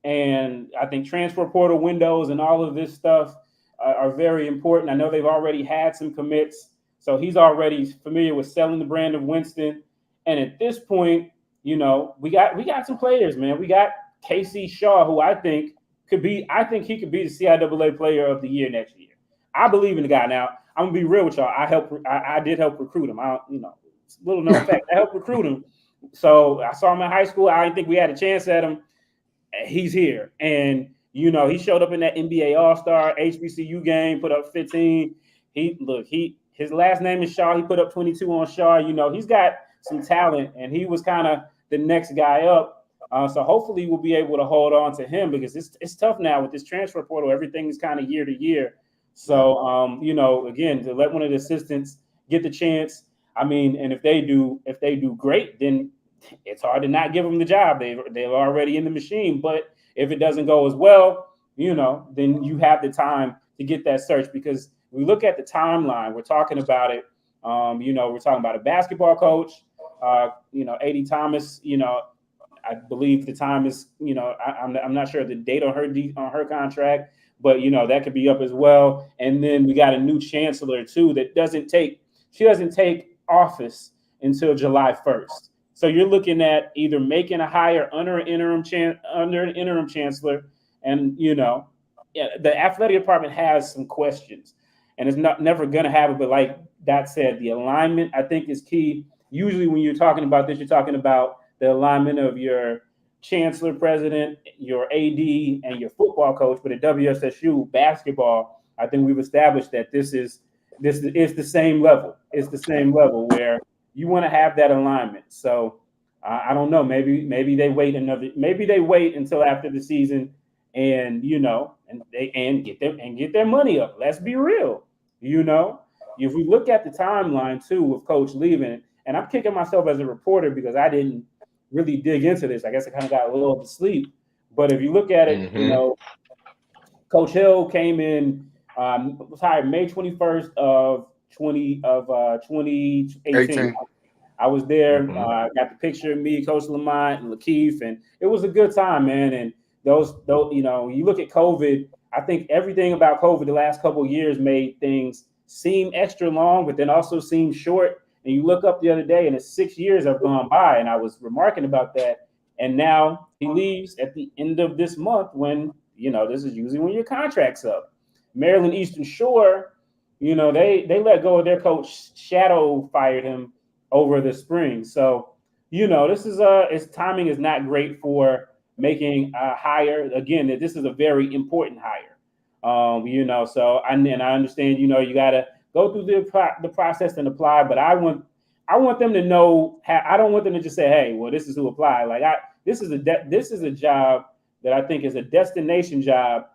And I think transfer portal windows and all of this stuff are very important. I know they've already had some commits, so he's already familiar with selling the brand of Winston. And at this point, you know, we got some players, man. We got KC Shaw, who I think he could be the CIAA Player of the Year next year. I believe in the guy. Now, I'm gonna be real with y'all. I did help recruit him. Little known fact, I helped recruit him. So I saw him in high school. I didn't think we had a chance at him. He's here, and you know, he showed up in that NBA All-Star HBCU game, put up 15. His last name is Shaw. He put up 22 on Shaw. You know, he's got some talent, and he was kind of the next guy up. So hopefully we'll be able to hold on to him, because it's tough now with this transfer portal. Everything is kind of year to year. So, you know, again, to let one of the assistants get the chance. I mean, and if they do great, then it's hard to not give them the job. They're already in the machine. But if it doesn't go as well, you know, then you have the time to get that search, because we look at the timeline. We're talking about it. You know, we're talking about a basketball coach. You know, A.D. Thomas. You know, I believe the time is. You know, I'm not sure the date on her contract, but you know that could be up as well. And then we got a new chancellor too that doesn't take office until July 1st. So you're looking at either making a hire under an interim chancellor, and you know, the athletic department has some questions, and it's never going to have it. But like Dot said, the alignment I think is key. Usually, when you're talking about this, you're talking about the alignment of your chancellor, president, your AD, and your football coach. But at WSSU basketball, I think we've established that this is the same level. It's the same level where you want to have that alignment. So I don't know. Maybe they wait until after the season, and you know, and get their money up. Let's be real. You know, if we look at the timeline too with Coach leaving, and I'm kicking myself as a reporter because I didn't really dig into this. I guess I kind of got a little asleep. But if you look at it, you know, Coach Hill came in, was hired May 21st of 2018. I was there. Got the picture of me, Coach Lamont, and Lakeith, and it was a good time, man. And those, you know, you look at COVID. I think everything about COVID the last couple of years made things seem extra long, but then also seem short. And you look up the other day, and it's 6 years have gone by, and I was remarking about that. And now he leaves at the end of this month, when, you know, this is usually when your contract's up. Maryland Eastern Shore, you know, they let go of their coach. Shadow fired him over the spring. So, you know, this is its timing is not great for making a hire. Again, that this is a very important hire. You know, so I understand, you know, you got to go through the process and apply, but I want them to know. I don't want them to just say, "Hey, well, this is who applied." Like this is a job that I think is a destination job.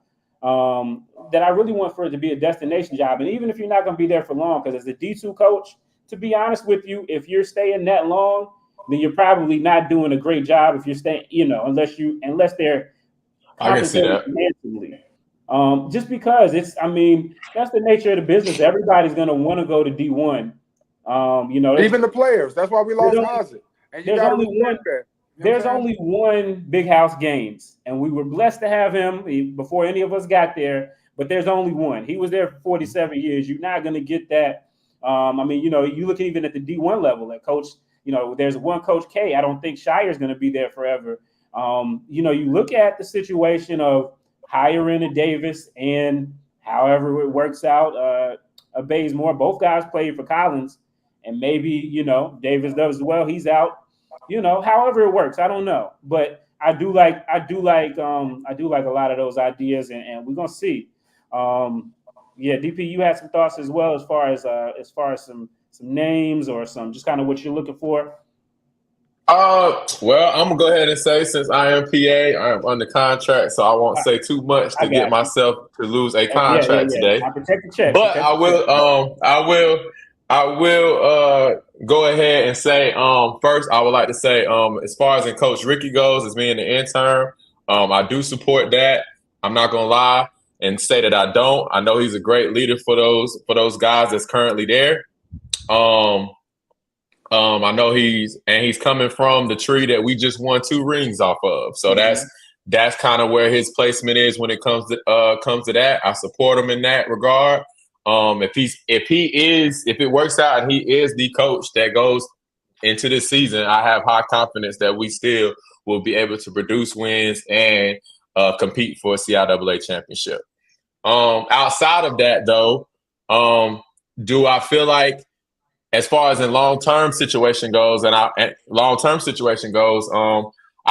That I really want for it to be a destination job, and even if you're not going to be there for long, because as a D2 coach, to be honest with you, if you're staying that long, then you're probably not doing a great job. If you're staying, you know, unless they're compensated handsomely. Just because that's the nature of the business. Everybody's going to want to go to D1. You know, even the players. That's why we lost Ozzy. And you got to respect that. There's only one Big House Games, and we were blessed to have him before any of us got there. But there's only one. He was there for 47 years. You're not going to get that. You know, you look even at the D1 level at Coach. You know, there's one Coach K. I don't think Shire's going to be there forever. You know, you look at the situation of hiring a Davis, and however it works out, a Bazemore. Both guys played for Collins, and maybe, you know, Davis does as well. He's out. You know, however it works, I don't know, but I do like a lot of those ideas, and we're gonna see. Yeah, DP, you had some thoughts as well as far as some names or some just kind of what you're looking for. Well, I'm gonna go ahead and say, since I am PA, I am under contract, so I won't say too much to get myself to lose a contract today. I protect the check, but I will go ahead and say, first, I would like to say, as far as in Coach Ricky goes, as being the intern, I do support that. I'm not gonna lie and say that I don't. I know he's a great leader for those guys that's currently there. I know he's coming from the tree that we just won 2 rings off of. So that's kind of where his placement is when it comes to that. I support him in that regard. If it works out and he is the coach that goes into this season, I have high confidence that we still will be able to produce wins and compete for a CIAA championship. Outside of that, though, do I feel like, as far as in long-term situation goes, I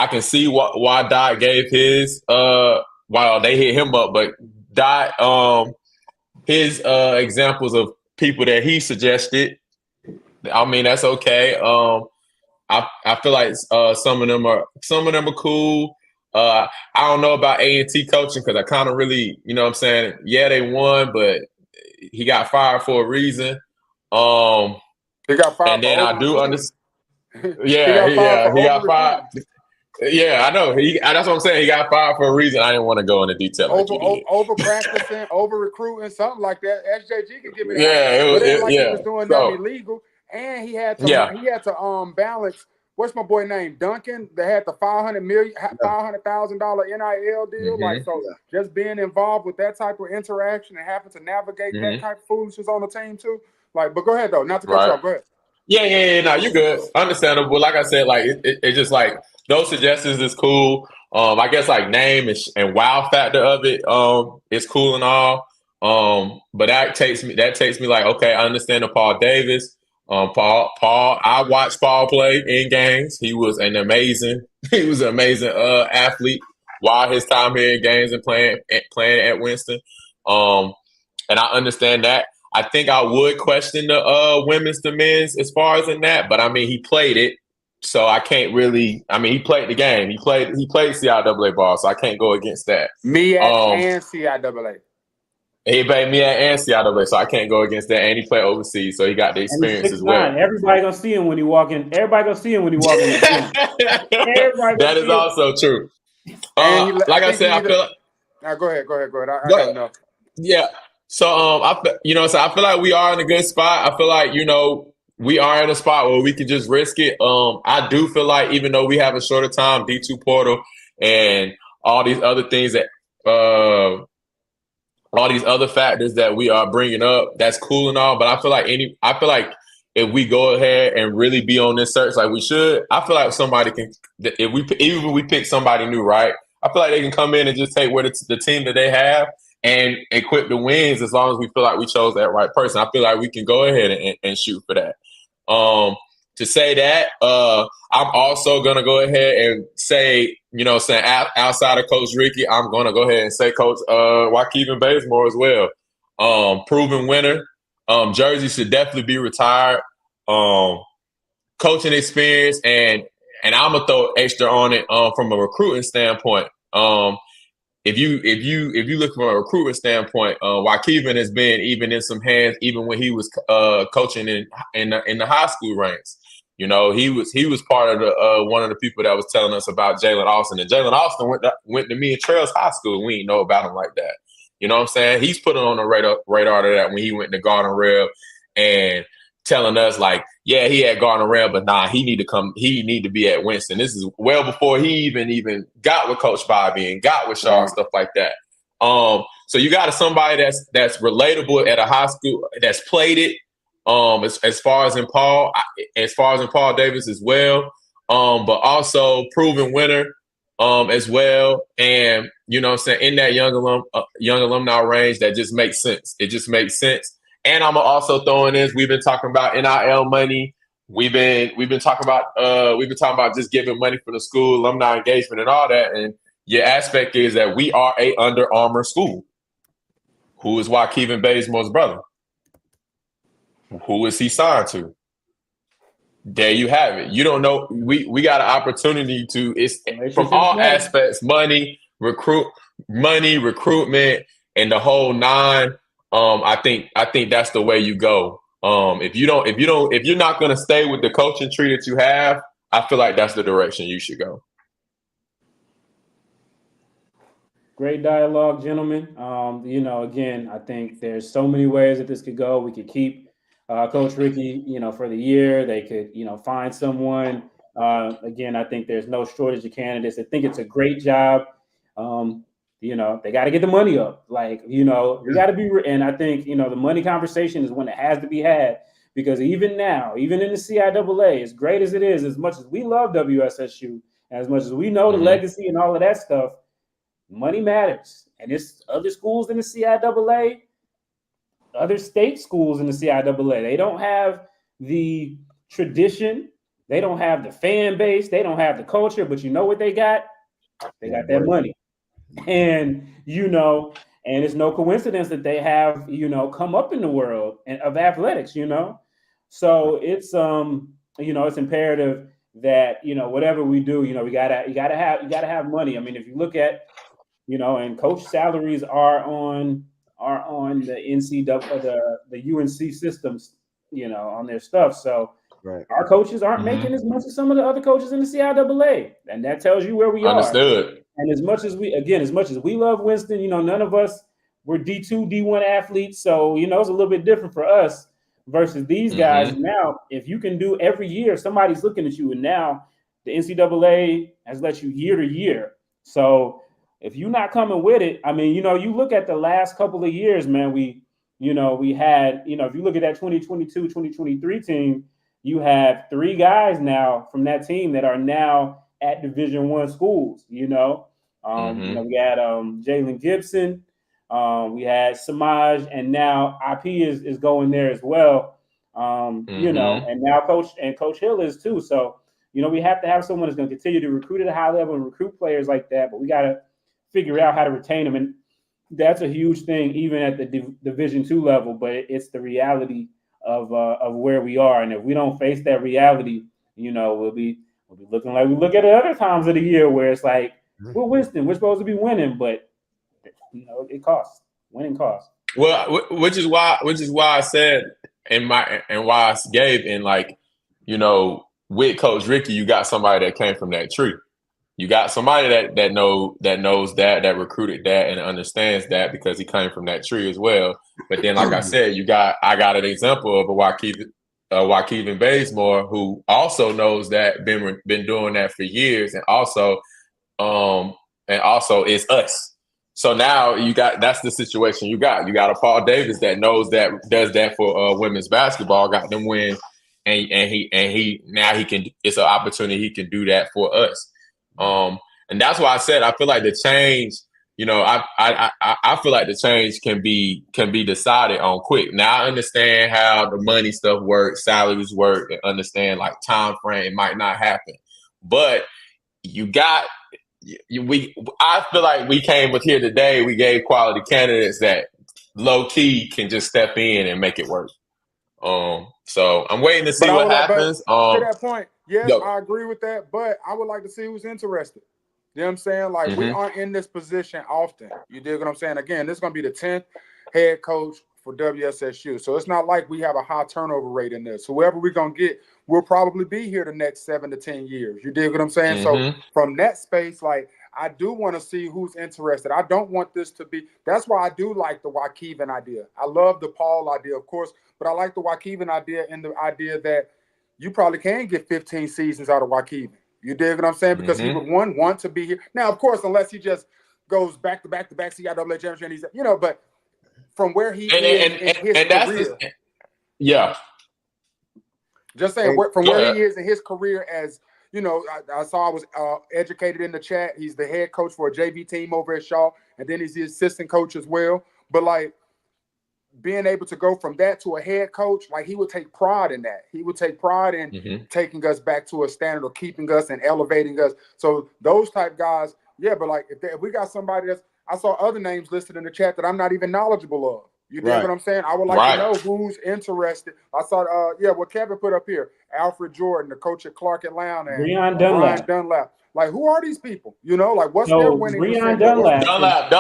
can see why Daht gave his while they hit him up, but Daht his examples of people that he suggested. I mean, that's okay. I feel like some of them are cool. I don't know about A&T coaching because I kind of really, you know what I'm saying? Yeah, they won, but he got fired for a reason. He got fired. And then I do understand. Yeah, he got fired. Yeah, I know. That's what I'm saying. He got fired for a reason. I didn't want to go into detail. Over practicing, over recruiting, something like that. SJG could give me that. Yeah, He was doing nothing illegal, and he had to balance. What's my boy name? Duncan. They had the $500,000 NIL deal. Just being involved with that type of interaction and having to navigate that type of foolishness on the team too. But go ahead though, not to cut you off. Go ahead. Yeah. No, you good. Understandable. Like I said, like it's just like those suggestions is cool. I guess like name and wow factor of it is cool and all. But that takes me like, okay, I understand the Paul Davis. Paul, I watched Paul play in games. He was an amazing athlete while his time here in games and playing at Winston. And I understand that. I think I would question the women's to men's as far as in that, but I mean he played it, so I can't really. I mean he played the game. He played CIAA ball, so I can't go against that. And CIAA. He played and CIAA, so I can't go against that. And he played overseas, so he got the experience as well. Everybody gonna see him when he walk in. Everybody gonna see him when he walk in. That is also true. Like I said, I feel like. Go ahead. I don't know. Yeah. So I feel like we are in a good spot. I feel like we are in a spot where we can just risk it. I do feel like even though we have a shorter time, D2 portal and all these other things that all these other factors that we are bringing up, that's cool and all. But I feel like if we go ahead and really be on this search like we should, I feel like somebody can. If we pick somebody new, right? I feel like they can come in and just take the team that they have and equip the wins as long as we feel like we chose that right person. I feel like we can go ahead and shoot for that. To say that, I'm also going to go ahead and say, outside of Coach Ricky, I'm going to go ahead and say Coach Waukeven Bazemore as well. Proven winner. Jersey should definitely be retired. Coaching experience, and I'm going to throw extra on it from a recruiting standpoint. If you look from a recruitment standpoint, Waukeven has been even in some hands, even when he was coaching in the high school ranks. He was part of the one of the people that was telling us about Jalen Austin, and Jalen Austin went to me in Trellz High School. We didn't know about him like that. You know what I'm saying? He's putting on the radar to that when he went to Gardner Rail and telling us like, yeah, he had Gardner Rail, but nah, he need to come. He need to be at Winston. This is well before he even got with Coach Bobby and got with Shaw and stuff like that. So you got somebody that's relatable at a high school that's played it. As far as in Paul Davis as well. But also proven winner as well. And you know what I'm saying, in that young alumni range, that just makes sense. It just makes sense. And I'm also throwing this. We've been talking about NIL money. We've been talking about just giving money for the school, alumni engagement, and all that. And your aspect is that we are a Under Armour school. Who is Waukeven Bazemore's brother? Who is he signed to? There you have it. You don't know. We got an opportunity to. It's from all aspects: money, recruitment, and the whole nine. I think that's the way you go. If you're not going to stay with the coaching tree that you have, I feel like that's the direction you should go. Great dialogue, gentlemen. Again, I think there's so many ways that this could go. We could keep Coach Ricky, for the year. They could, find someone. Again, I think there's no shortage of candidates. I think it's a great job. They got to get the money up. We got to be, and I think, the money conversation is one that has to be had, because even now, even in the CIAA, as great as it is, as much as we love WSSU, as much as we know the legacy and all of that stuff, money matters. And it's other schools in the CIAA, other state schools in the CIAA. They don't have the tradition. They don't have the fan base. They don't have the culture. But you know what they got? They got that money. And, and it's no coincidence that they have, come up in the world of athletics, So it's, it's imperative that, whatever we do, you gotta have money. I mean, if you look at, and coach salaries are on the the UNC systems, on their stuff. So our coaches aren't making as much as some of the other coaches in the CIAA, and that tells you where we are. And as much as we love Winston, none of us were D2, D1 athletes, so it's a little bit different for us versus these guys. Now, if you can do every year, somebody's looking at you, and now the NCAA has let you year to year. So if you're not coming with it, I mean, you look at the last couple of years, man, we had, if you look at that 2022, 2023 team, you have 3 guys now from that team that are now at Division I schools, we had Jalen Gibson, we had Samaj, and now IP is going there as well, and now Coach Hill is too. So, we have to have someone that's going to continue to recruit at a high level and recruit players like that, but we got to figure out how to retain them. And that's a huge thing, even at the Division II level, but it's the reality of where we are. And if we don't face that reality, we'll be looking like we look at other times of the year where it's like, we're Winston, we're supposed to be winning, but it costs. Winning costs. Well, which is why I said why I gave in, like, with Coach Ricky, you got somebody that came from that tree. You got somebody that knows that recruited that and understands that because he came from that tree as well. But then, like I said, I got an example of a Waukegan Bazemore who also knows that, been doing that for years, and also is us. So now that's the situation you got. You got a Paul Davis that knows that, does that for women's basketball, got them win, and he now he can. It's an opportunity he can do that for us. And that's why I said I feel like the change. I feel like the change can be decided on quick. Now I understand how the money stuff works, salaries work, and understand like time frame. It might not happen, but I feel like we came with here today. We gave quality candidates that low key can just step in and make it work. So I'm waiting to see what happens. To that point, yes, I agree with that, but I would like to see who's interested. You know what I'm saying? Like, we aren't in this position often. You dig what I'm saying? Again, this is going to be the 10th head coach for WSSU. So it's not like we have a high turnover rate in this. Whoever we're going to get will probably be here the next 7 to 10 years. You dig what I'm saying? So from that space, like, I do want to see who's interested. I don't want this to be – that's why I do like the Waukegan idea. I love the Paul idea, of course, but I like the Waukegan idea and the idea that you probably can get 15 seasons out of Waukegan. You dig what I'm saying? Because he would want to be here. Now, of course, unless he just goes back to back CIAA championship, he's, but from where he is in his career. Just saying, from where he is in his career as, I saw I was educated in the chat. He's the head coach for a JV team over at Shaw, and then he's the assistant coach as well. But, like, being able to go from that to a head coach, like, he would take pride in that. He would take pride in taking us back to a standard or keeping us and elevating us. So those type guys, but like if we got somebody I saw other names listed in the chat that I'm not even knowledgeable of. You dig what I'm saying? I would like to know who's interested. I saw, what Kevin put up here, Alfred Jordan, the coach at Clark Atlanta, and Ryan Dunlap. Like, who are these people? Like, what's their winning percentage? Dunlap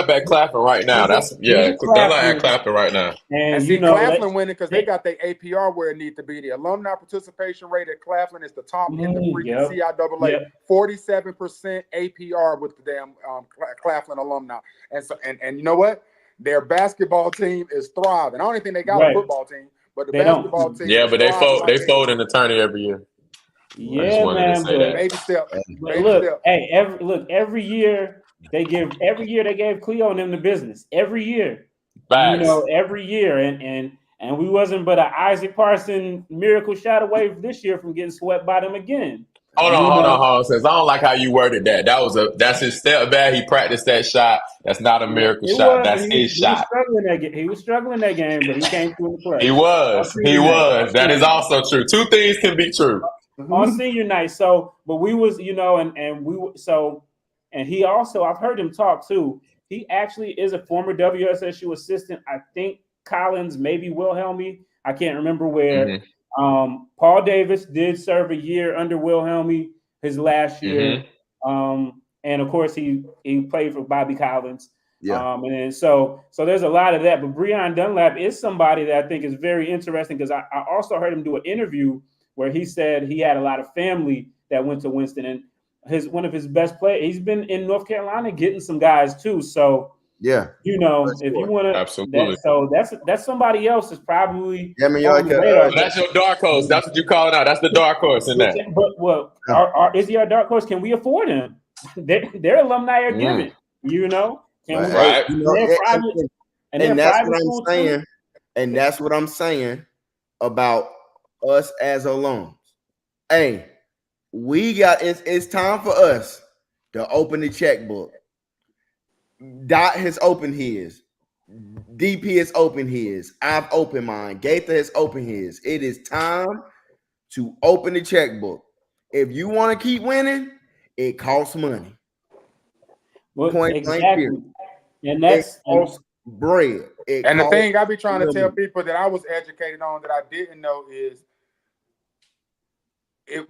at Claflin right now. Dunlap at Claflin right now. And see, Claflin winning because they got their APR where it needs to be. The alumni participation rate at Claflin is the top in the freaking CIAA. 47% APR with the damn Claflin alumni. And so, and you know what? Their basketball team is thriving. I don't even think they got a football team, but the basketball team. Yeah, but they fold in the tourney every year. Yeah, man. Baby step. Every year they gave Cleo and them the business. Every year, Facts. Every year, and and we wasn't but an Isaac Parson miracle shot away this year from getting swept by them again. Hold on. Says I don't like how you worded that. That's his step back. He practiced that shot. That's not a miracle shot. That's his shot. He was struggling that game, but he came through the play. He was. That is also true. Two things can be true. On senior night. So, but we was, and he also, I've heard him talk too. He actually is a former WSSU assistant. I think Collins, maybe Wilhelmy. I can't remember where. Mm-hmm. Paul Davis did serve a year under Wilhelmy his last year. And of course he played for Bobby Collins. Yeah. And so there's a lot of that. But Breon Dunlap is somebody that I think is very interesting because I also heard him do an interview where he said he had a lot of family that went to Winston, and one of his best players. He's been in North Carolina getting some guys too. So yeah, if you want to, absolutely. That's somebody else is probably. Yeah, I mean, that's your dark horse. That's what you call it out. That's the dark horse in that. But is he our dark horse? Can we afford him? Their alumni are giving. Can right. And that's what I'm saying. Too? And that's what I'm saying about us as alums. Hey, it's time for us to open the checkbook. Daht has opened his. DP has opened his. I've opened mine. Gaither has opened his. It is time to open the checkbook. If you want to keep winning, it costs money. Point blank period. And that's bread. And the thing I be trying to tell people that I was educated on that I didn't know is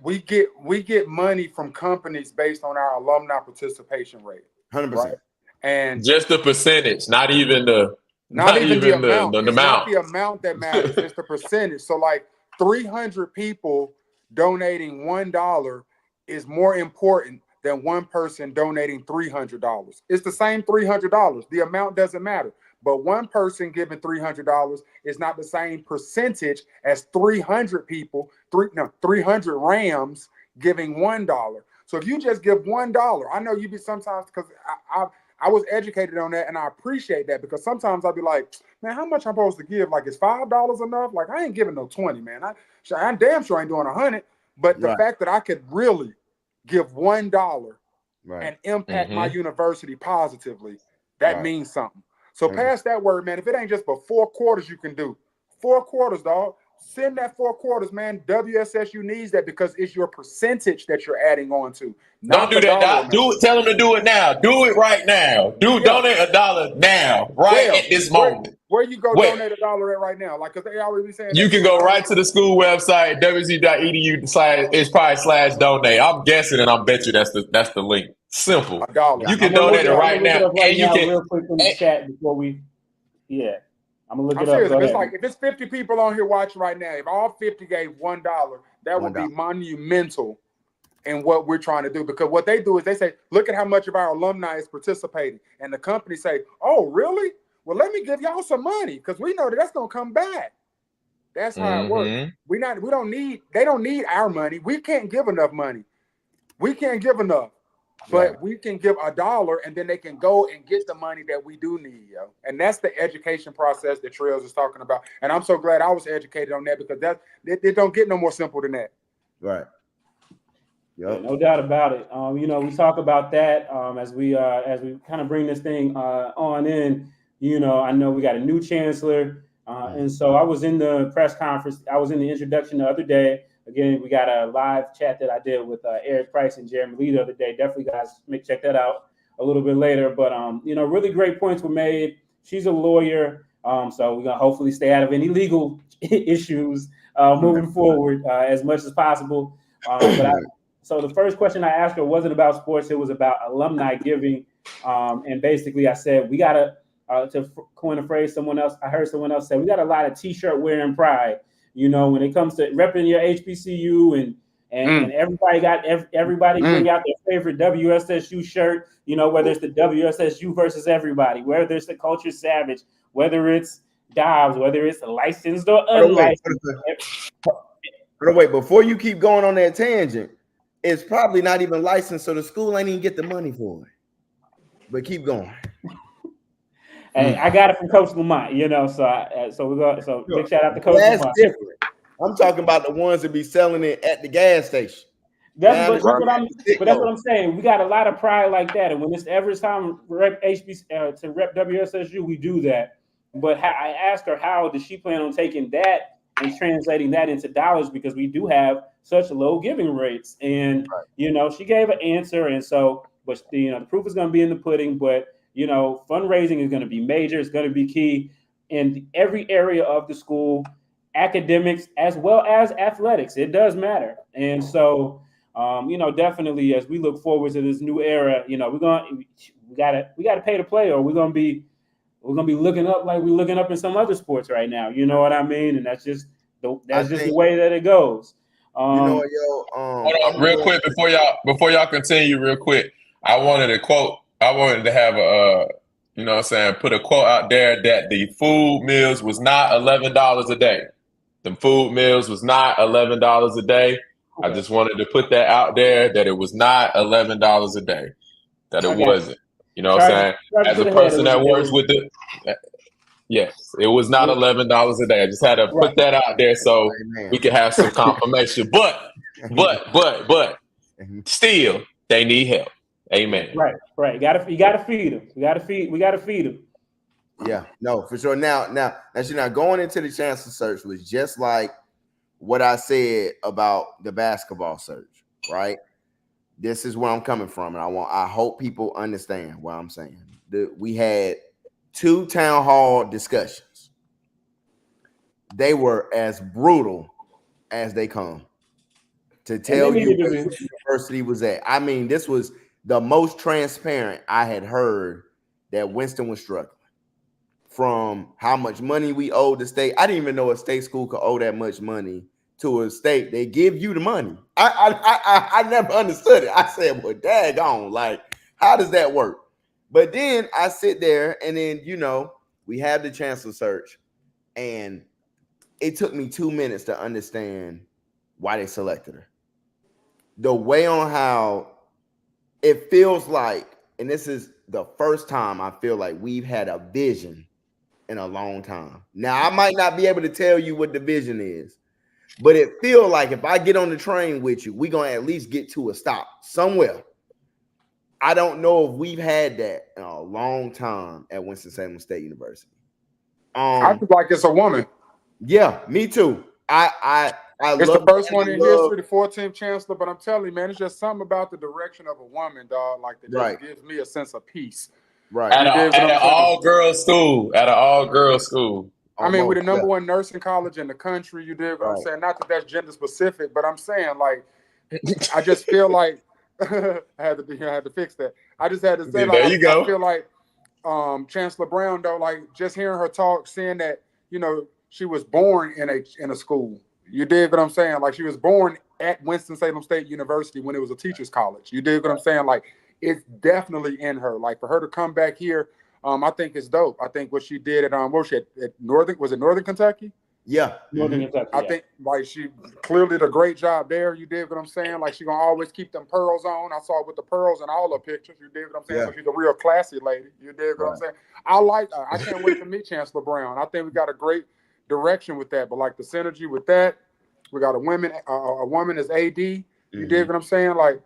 we get money from companies based on our alumni participation rate. 100%. Right? And just the percentage, not even the amount. It's not the amount that matters, it's the percentage. So like 300 people donating $1 is more important than one person donating $300. It's the same $300. The amount doesn't matter. But one person giving $300 is not the same percentage as 300 people, 300 Rams giving $1. So if you just give $1, I know you be sometimes, because I was educated on that and I appreciate that, because sometimes I'll be like, man, how much I'm supposed to give? Like, is $5 enough? Like, I ain't giving no 20, man. I'm damn sure I ain't doing 100. But the fact that I could really give $1 and impact my university positively, that means something. So pass that word, man. If it ain't just but 4 quarters you can do. 4 quarters, dog. Send that 4 quarters, man. WSSU needs that because it's your percentage that you're adding on to. Don't do that, Doc. Do it. Tell them to do it now. Do it right now. Donate $1 now, at this moment. Where you go donate $1 at right now? Like, because they already be saying you can go right to the school website, wsu.edu/. It's probably /donate. I'm guessing, and I bet you that's the link. Simple. $1. You can donate it right now, and you can. Real quick in the chat before we. Yeah. I'm gonna look it serious. If it's 50 people on here watching right now, if all 50 gave $1, that would be monumental in what we're trying to do. Because what they do is they say, look at how much of our alumni is participating. And the company say, oh, really? Well, let me give y'all some money because we know that's gonna come back. That's how it works. They don't need our money. We can't give enough money. We can't give enough. But we can give $1 and then they can go and get the money that we do need, yo. And that's the education process that Trellz is talking about. And I'm so glad I was educated on that because it don't get no more simple than that. Right. Yep. No doubt about it. We talk about that as we kind of bring this thing on in. I know we got a new chancellor. And so I was in the press conference. I was in the introduction the other day. Again, we got a live chat that I did with Eric Price and Jeremy Lee the other day. Definitely, guys, check that out a little bit later. But, really great points were made. She's a lawyer, so we're going to hopefully stay out of any legal issues moving forward as much as possible. So the first question I asked her wasn't about sports. It was about alumni giving. And basically, I said, we got to coin a phrase, I heard someone else say, we got a lot of T-shirt wearing pride. When it comes to repping your HBCU and everybody bring out their favorite WSSU shirt, whether it's the WSSU versus everybody, whether it's the Culture Savage, whether it's Dobbs, whether it's licensed or unlicensed. Wait, before you keep going on that tangent, it's probably not even licensed, so the school ain't even get the money for it. But keep going. Hey, I got it from Coach Lamont, so we go. So big shout out to Coach That's Lamont. different. I'm talking about the ones that be selling it at the gas station. That's what I'm saying. We got a lot of pride like that, and when it's every time rep to rep WSSU, we do that. But I asked her how does she plan on taking that and translating that into dollars, because we do have such low giving rates, and she gave an answer, and so but the proof is going to be in the pudding. But fundraising is going to be major. It's going to be key in every area of the school, academics as well as athletics. It does matter, and so. Definitely as we look forward to this new era, we gotta pay to play, or we're gonna be looking up like we're looking up in some other sports right now. You know what I mean? And that's just the way that it goes. Hold on, real quick before y'all continue, real quick. I wanted to have put a quote out there that the food meals was not $11 a day. The food meals was not $11 a day. I just wanted to put that out there that it was not $11 a day. That it wasn't. You know what I'm saying? As a person that works with yes, it was not $11 a day. I just had to put that out there so we could have some confirmation. But still, they need help. Amen. Right. You gotta feed them. We gotta feed them. Yeah, no, for sure. Now, going into the chancellor search was just like what I said about the basketball search, right? This is where I'm coming from, and I hope people understand what I'm saying. We had 2 town hall discussions. They were as brutal as they come to tell you where the university was at. I mean, this was the most transparent I had heard that Winston was struggling. From how much money we owed the state. I didn't even know a state school could owe that much money to a state. They give you the money. I never understood it. I said, well, daggone, like, how does that work? But then I sit there and then, we have the chancellor search, and it took me 2 minutes to understand why they selected her. The way on how it feels like, and this is the first time I feel like we've had a vision in a long time. Now, I might not be able to tell you what the vision is, but it feels like if I get on the train with you, we're going to at least get to a stop somewhere. I don't know if we've had that in a long time at Winston-Salem State University. I feel like it's a woman. Yeah, me too. It's the first one in history, the 14th chancellor, but I'm telling you, man, it's just something about the direction of a woman, dog, like that just gives me a sense of peace. Right. At an all-girls school. I mean, we're the number one nursing college in the country. You dig what I'm saying? Not that that's gender specific, but I'm saying, like, I just feel like I had to fix that. I just had to say, like, I feel like Chancellor Brown, though, like, just hearing her talk, seeing that, she was born in a school. You dig what I'm saying? Like, she was born at Winston-Salem State University when it was a teacher's college. You dig what I'm saying? Like, it's definitely in her. Like, for her to come back here, I think it's dope. I think what she did at Northern Kentucky? Yeah. Northern Kentucky. I think, like, she clearly did a great job there. You dig what I'm saying? Like, she gonna always keep them pearls on. I saw it with the pearls in all her pictures. You dig what I'm saying? Yeah. So she's a real classy lady. You dig what I'm saying? I can't wait to meet Chancellor Brown. I think we got a great direction with that. But, like, the synergy with that, we got a woman as AD. You dig what I'm saying? Like,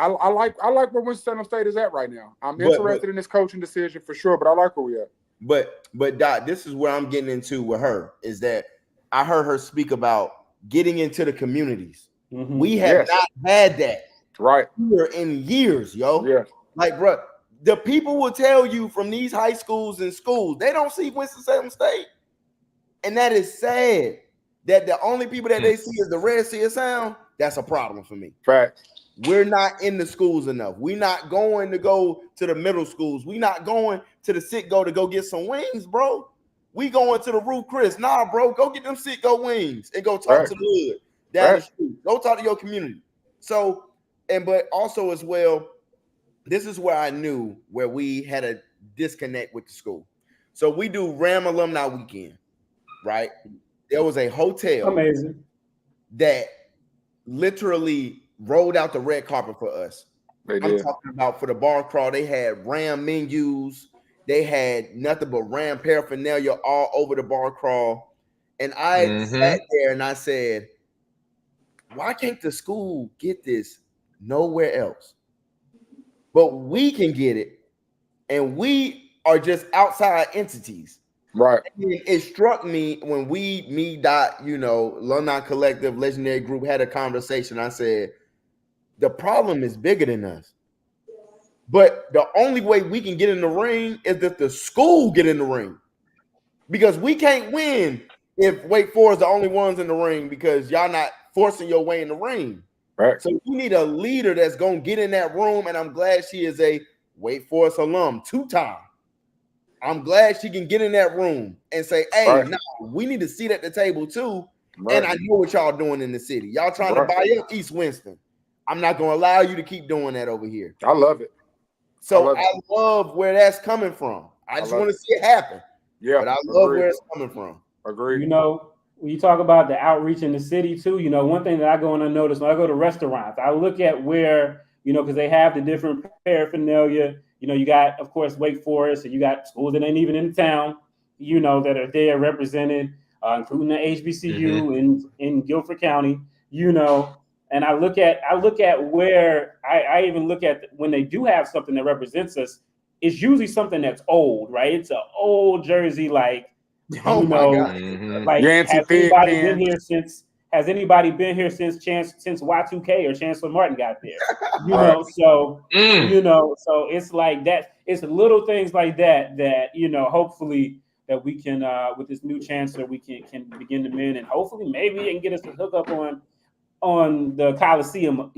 I like where Winston-Salem State is at right now. I'm interested in this coaching decision for sure, but I like where we at. But Dot, this is where I'm getting into with her, is that I heard her speak about getting into the communities. Mm-hmm. We have not had that here in years, yo. Yeah. Like, bro, the people will tell you from these high schools and schools, they don't see Winston-Salem State. And that is sad that the only people that they see is the Red Sea of Sound. That's a problem for me. Fact. We're not in the schools enough. We're not going to go to the middle schools. We're not going to the Sit-Go to go get some wings, bro. We going to the Ruth Chris. Nah, bro, go get them Sit-Go wings and go talk to the hood down the street. Go talk to your community. So, but also as well, this is where I knew where we had a disconnect with the school. So we do Ram Alumni Weekend, right? There was a hotel that literally rolled out the red carpet for us. I'm talking about for the bar crawl. They had Ram menus. They had nothing but Ram paraphernalia all over the bar crawl. And I sat there and I said, why can't the school get this nowhere else? But we can get it, and we are just outside entities. Right. And it struck me when Daht, Alumni Collective, Legendary Group had a conversation. I said, the problem is bigger than us. But the only way we can get in the ring is that the school get in the ring. Because we can't win if Wake Forest are the only ones in the ring because y'all not forcing your way in the ring. Right. So you need a leader that's going to get in that room, and I'm glad she is a Wake Forest alum, 2-time. I'm glad she can get in that room and say, hey, we need a seat at the table too. Right. And I know what y'all doing in the city. Y'all trying to buy up East Winston. I'm not going to allow you to keep doing that over here. I love it. So I love where that's coming from. I just want to see it happen. Yeah. But I love where it's coming from. Agreed. When you talk about the outreach in the city too, one thing that I go and I notice when I go to restaurants, I look at where, because they have the different paraphernalia. You got, of course, Wake Forest, and you got schools that ain't even in town, that are there represented, including the HBCU in Guilford County, and I look at where I even look at when they do have something that represents us, it's usually something that's old, right? It's an old jersey, like, oh my God. Like, has anybody been here since Y2K or Chancellor Martin got there? So it's like that. It's little things like that hopefully that we can with this new chancellor we can begin to mend, and hopefully maybe it can get us to hook up on the Coliseum,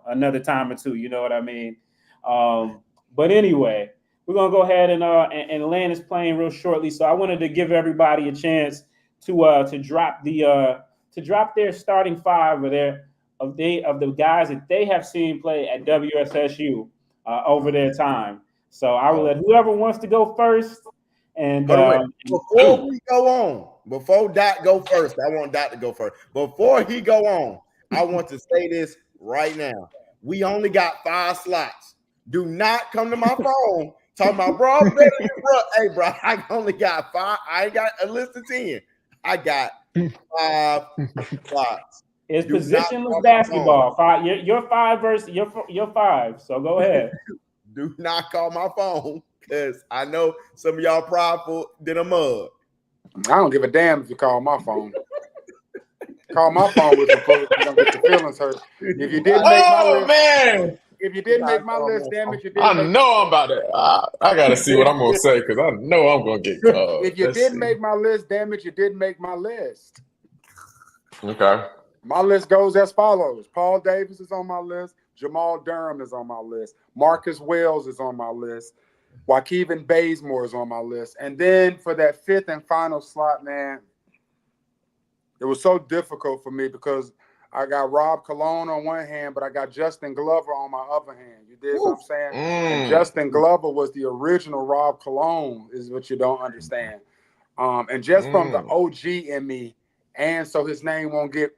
another time or two. You know what I mean? But anyway, we're gonna go ahead and land this plane real shortly. So I wanted to give everybody a chance to drop their starting five of the guys that they have seen play at WSSU over their time. So I will let whoever wants to go first. And before we go on, before Daht go first, I want Daht to go first. Before he go on, I want to say this right now. We only got 5 slots. Do not come to my phone talking about, bro, hey, bro, I only got 5. I ain't got a list of 10. I got 5 slots. It's positionless basketball. Your 5 versus your 5. So go ahead. Do not call my phone because I know some of y'all prideful than a mug. I don't give a damn if you call my phone. Call my phone with the phone. You're gonna get your feelings hurt. If you didn't make my list, man. If you didn't make my list, damn it, you didn't. I know I'm about to. I gotta see what I'm gonna say because I know I'm gonna get called. If you didn't make my list, damn it, you didn't make my list. Okay. My list goes as follows: Paul Davis is on my list. Jamal Durham is on my list. Marcus Wells is on my list. Wakeven Bazemore is on my list. And then for that 5th and final slot, man, it was so difficult for me because I got Rob Cologne on one hand, but I got Justin Glover on my other hand. You dig what I'm saying? And Justin Glover was the original Rob Cologne, is what you don't understand. And just from the OG in me, and so his name won't get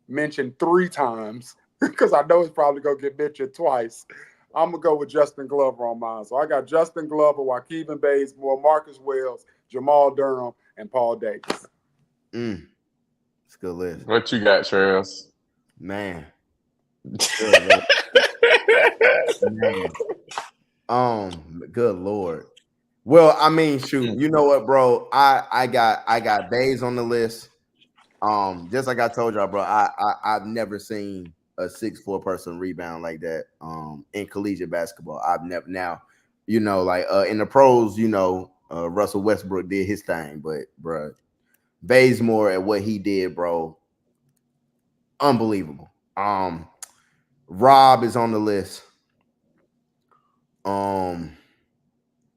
mentioned 3 times, because I know he's probably going to get mentioned twice, I'm going to go with Justin Glover on mine. So I got Justin Glover, Wakeven Bazemore, Marcus Wells, Jamal Durham, and Paul Davis. It's a good list. What you got, Trellz? Man. Good Lord. Well, I mean, shoot, you know what, bro? I got Bays on the list. Just like I told y'all, bro, I've never seen a 6'4" person rebound like that in collegiate basketball. I've never. Now, in the pros, Russell Westbrook did his thing, but bro, Bazemore at what he did, bro, unbelievable. Rob is on the list.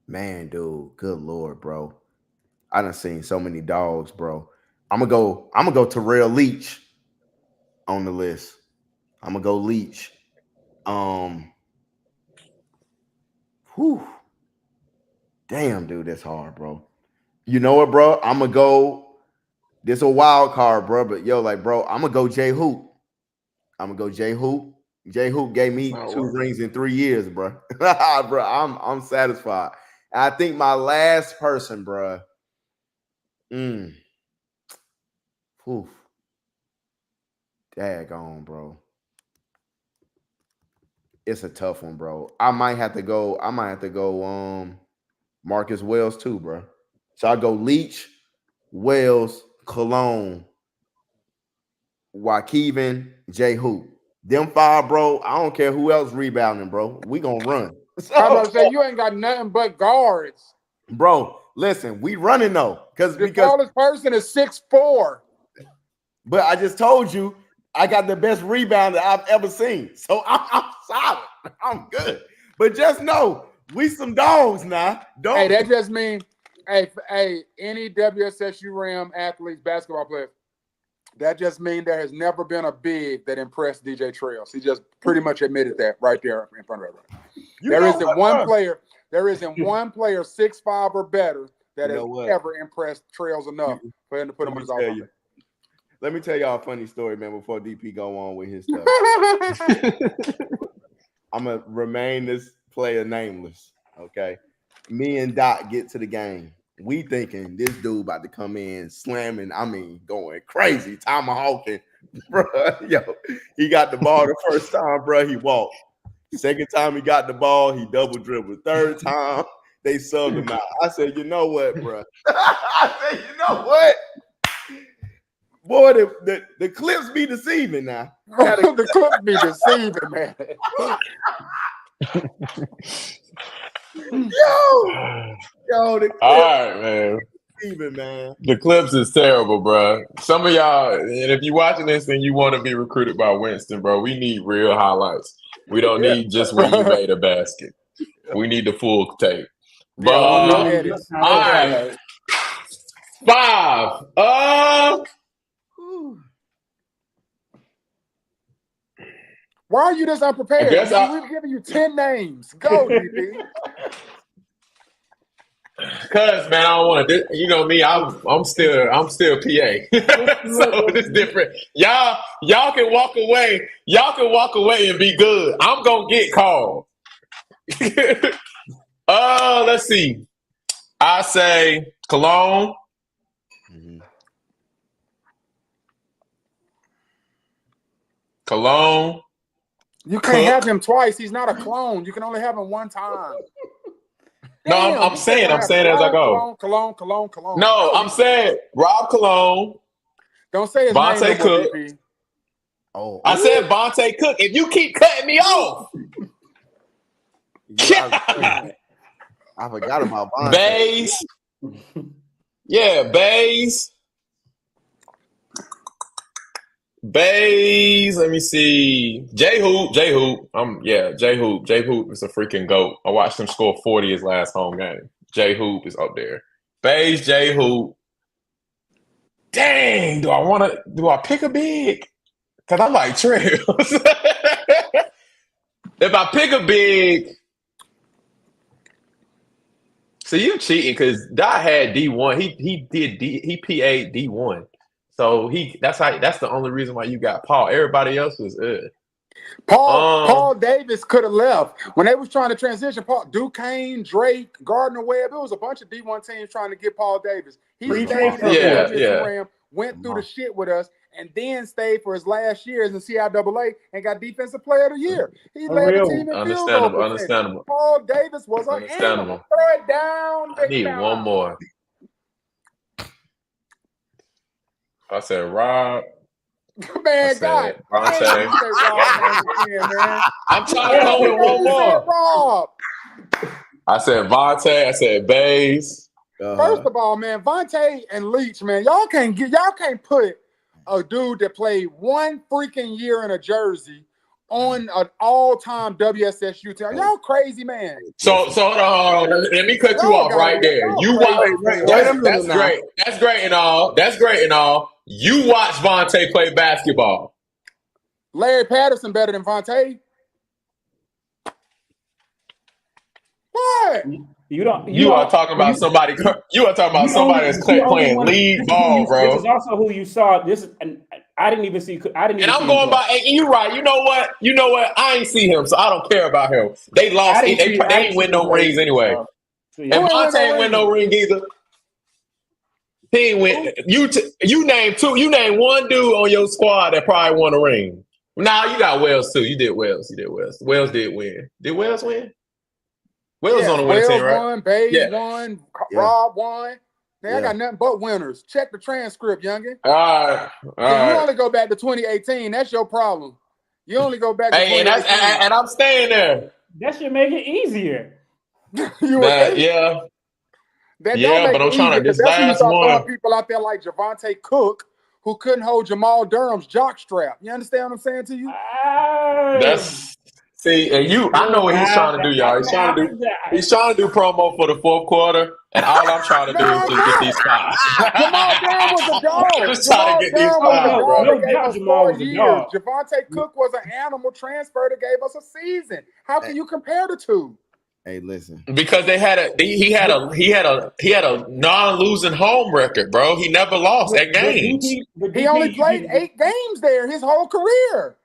Man, dude, good Lord, bro. I done seen so many dogs, bro. I'm gonna go Terrell Leach on the list. I'm gonna go Leach. Damn, dude, that's hard, bro. You know what, bro? I'm gonna go. This a wild card, bro. But bro, I'm gonna go Jay Hoop. I'm gonna go Jay Hoop. Jay Hoop gave me 2 rings in 3 years, bro. Bro, I'm satisfied. I think my last person, bruh. Oof. Daggone, bro. It's a tough one, bro. I might have to go. Marcus Wells too, bro. So I go Leach, Wells, Cologne, Waukegan, J. Hoop. Them 5, bro. I don't care who else rebounding, bro. We gonna run. I'm about to say you ain't got nothing but guards. Bro, listen, we running though. The Because tallest person is 6'4". but I just told you I got the best rebound that I've ever seen. So I'm solid. I'm good. But just know we some dogs now. Don't Hey, that just mean, hey, any WSSU Ram athletes, basketball player, that just mean there has never been a big that impressed DJ Trellz. He just pretty much admitted that right there in front of everybody. There isn't one player 6'5" or better that has ever impressed Trellz enough for him to put him on his offense. Let me tell y'all a funny story, man, before DP go on with his stuff. I'm going to remain this player nameless, okay? Me and Dot get to the game. We thinking this dude about to come in slamming, going crazy, tomahawking. Bro, yo, he got the ball the first time, bro, he walked. Second time he got the ball, he double dribbled. Third time, they subbed him out. I said, you know what, bro? Boy, the clips be deceiving now. The clips be deceiving, man. Yo, the clips. All right, man. Deceiving, man. The clips is terrible, bro. Some of y'all, and if you're watching this and you want to be recruited by Winston, bro, we need real highlights. We don't need just when you made a basket. We need the full tape. But all right. 5. Why are you this unprepared? We're giving you 10 names. Go, DP. Cause man, I don't want to. You know me. I'm still PA. So it's different. Y'all can walk away. Y'all can walk away and be good. I'm gonna get called. Let's see. I say Cologne. Cologne. You can't have him twice. He's not a clone. You can only have him one time. No, I'm saying as I go. Cologne. No, I'm saying Rob Cologne. Don't say his Vontae name. Cook. Oh, I said Vontae Cook. If you keep cutting me off. I forgot about Vontae. Bays. Yeah, Bays. Let me see. J Hoop. J Hoop is a freaking GOAT. I watched him score 40 his last home game. J Hoop is up there. Bays, J Hoop. Dang, do I pick a big? Because I like Trellz. If I pick a big, so you cheating because Daht had D1. He PA'd D1. So that's the only reason why you got Paul. Everybody else was Paul Davis could have left when they was trying to transition. Duquesne, Drake, Gardner Webb. It was a bunch of D1 teams trying to get Paul Davis. He went through the shit with us, and then stayed for his last years in CIAA and got Defensive Player of the Year. He led the team in field goal. Understandable. Paul Davis was an animal. Throw it down. I need one more. I said Rob. Man, God. I'm trying to come with one more. Rob. I said Vontae. I said Bays. First of all, man, Vontae and Leach, man, y'all can't put a dude that played one freaking year in a jersey on an all-time WSSU team. Y'all crazy, man. So hold on. Let me cut you off right there. That's great. That's great and all. You watch Vontae play basketball. Larry Patterson better than Vontae. What? You are talking about somebody that's playing league ball, bro. This is also who you saw. And I didn't even see. And I'm going by. And you're right. You know what? I ain't see him, so I don't care about him. They lost. They ain't win no rings anyway. See, And Vontae ain't win no ring either. He ain't win. You name two. You name one dude on your squad that probably won a ring. Nah, you got Wells too. You did Wells. Wells did win. Did Wells win? Wells on the winning team, right? Won, Bays won, Rob won. I got nothing but winners. Check the transcript, youngin. All right. You only go back to 2018. That's your problem. You only go back to 2018. And I'm staying there. that should make it easier. That But don't I'm trying to because this last one. People out there like Javante Cook who couldn't hold Jamal Durham's jock strap. You understand what I'm saying to you? I know what he's trying to do, y'all. He's trying to do promo for the fourth quarter, and all I'm trying to do is just get these spots. Jamal Durham was a dog. I'm just trying to get these spots, bro. Jamal was a dog. Javante Cook was an animal transfer that gave us a season. How can you compare the two? Hey, listen. Because he had a non-losing home record, bro. He never lost at games. He only played 8 games there his whole career.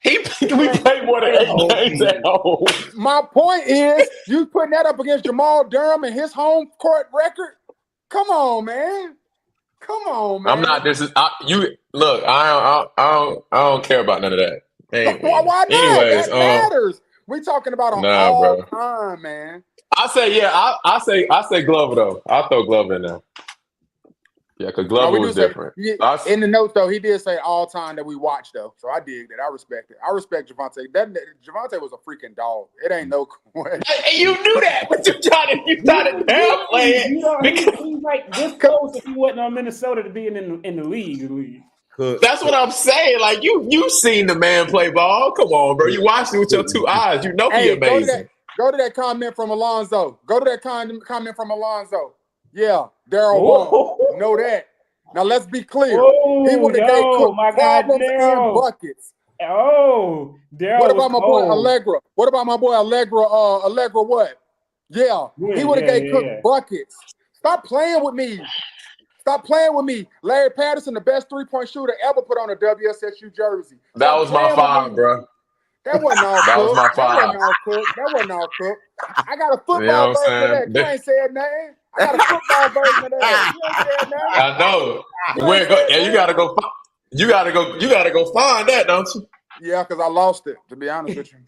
We played more than 8 games at home. My point is, you putting that up against Jamal Durham and his home court record? Come on, man. I'm not. Look. I don't care about none of that. Why not? Anyways, that matters. We talking about all time, man. I say Glover though. I'll throw Glover in there. Yeah, because Glover was different. In the notes though, he did say all time that we watched though. So I dig that. I respect it. I respect Javante. Javante was a freaking dog. It ain't no question. And you knew that, but you tried to downplay it. Because he's like this close if he wasn't on Minnesota to being in the league. That's what I'm saying. Like you seen the man play ball. Come on, bro. You watched it with your 2 eyes. You know he amazing. Go to that comment from Alonzo. Yeah, Daryl Wong. Know that. Now let's be clear. He would have gave Cook problems and buckets. Oh, Daryl. What about my boy Allegra? Allegra what? Yeah, he would have gave Cook buckets. Stop playing with me. Larry Patterson, the best 3-point shooter ever put on a WSSU jersey. That was my 5, bro. That wasn't all Cook. That was my 5. That wasn't all Cook. I got a football version of that. You ain't said nothing. I got a football version of that. You ain't said nothing. I know. You gotta go. You gotta go find that, don't you? Yeah, because I lost it. To be honest with you,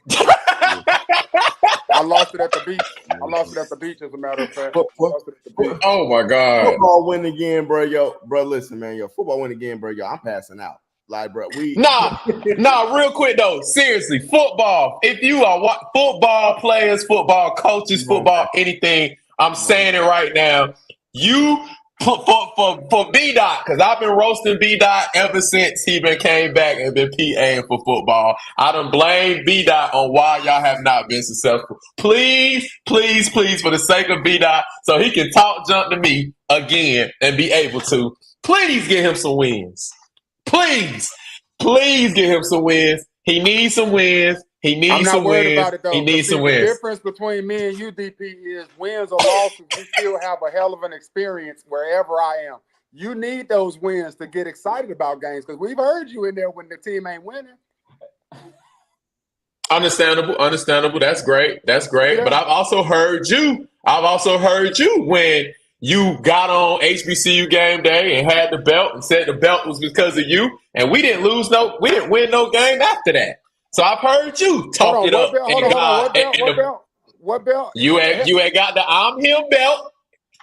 I lost it at the beach. As a matter of fact, Oh my God! Football win again, bro. Bro, listen, man. Football win again, bro. I'm passing out. Like, bro, Nah. Real quick though. Seriously, football. If you are football players, football coaches, football anything, I'm saying it right now. You for B-Dot, because I've been roasting B-Dot ever since he came back and been PAing for football. I done blame B-Dot on why y'all have not been successful. Please, please, please, for the sake of B-Dot, so he can talk junk to me again and be able to, please get him some wins. Please get him some wins. He needs some wins. He needs some wins. About it, though, he needs some wins. The difference between me and you, DP, is wins or losses. We still have a hell of an experience wherever I am. You need those wins to get excited about games because we've heard you in there when the team ain't winning. Understandable. That's great. Yeah. But I've also heard you when you got on HBCU game day and had the belt and said the belt was because of you, and we didn't win no game after that. So I've heard you talk it up. What belt? You had got the I'm him belt.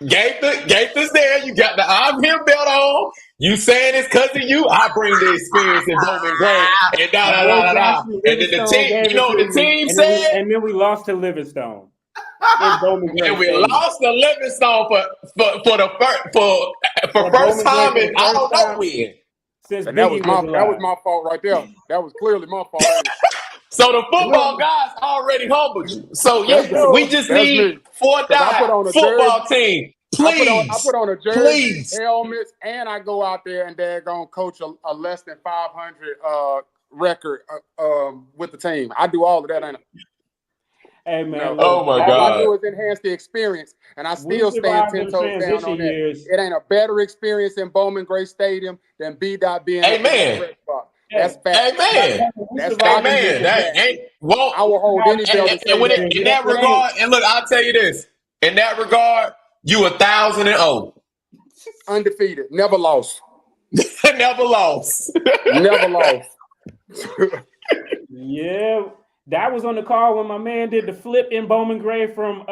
Gaither's there. You got the I'm him belt on. You saying it's because of you. I bring the experience in Bowman Gray and da. And then the team, you know what the team said? And then we lost to Livingstone. And we lost to Livingstone for first time in I don't know when. That was my fault right there. That was clearly my fault. So the football guys already humbled you. So we just need 4 football team. Please. I put on a jersey, helmets, and I go out there and daggone coach a less than 500 record with the team. I do all of that. Hey man! Oh my God! All I do is enhance the experience, and I still stand 10 toes down on that. It ain't a better experience in Bowman Gray Stadium than B-Dot being. Amen. That's fact. Amen. That's amen. That ain't. Well, I will hold any belt. And in that regard, and look, I'll tell you this: In that regard, you 1,000-0. Undefeated. Never lost. Never lost. Never lost. Yeah, that was on the call when my man did the flip in Bowman Gray from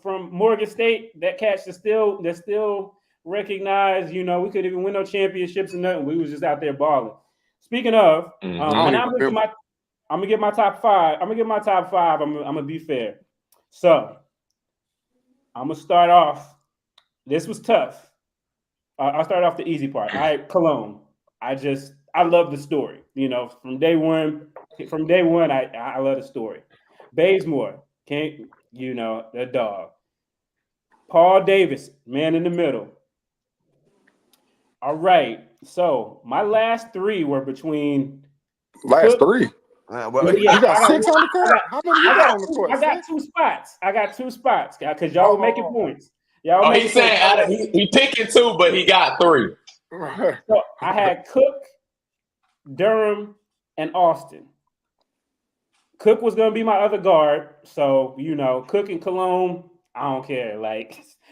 Morgan State. That catch is still recognized. You know, we couldn't even win no championships and nothing. We was just out there balling. Speaking of, and I'm gonna get my top five. I'm gonna be fair. So I'm gonna start off. This was tough. I'll start off the easy part. All right, Cologne. I love the story. You know, from day one, I love the story. Bazemore, the dog. Paul Davis, man in the middle. All right. So my last three were between three. You got 6 on the court? How many you got on the court? I got 2 spots. Because y'all were making points. He's saying he picking 2, but he got 3. So I had Cook, Durham, and Austin. Cook was gonna be my other guard, so Cook and Cologne, I don't care.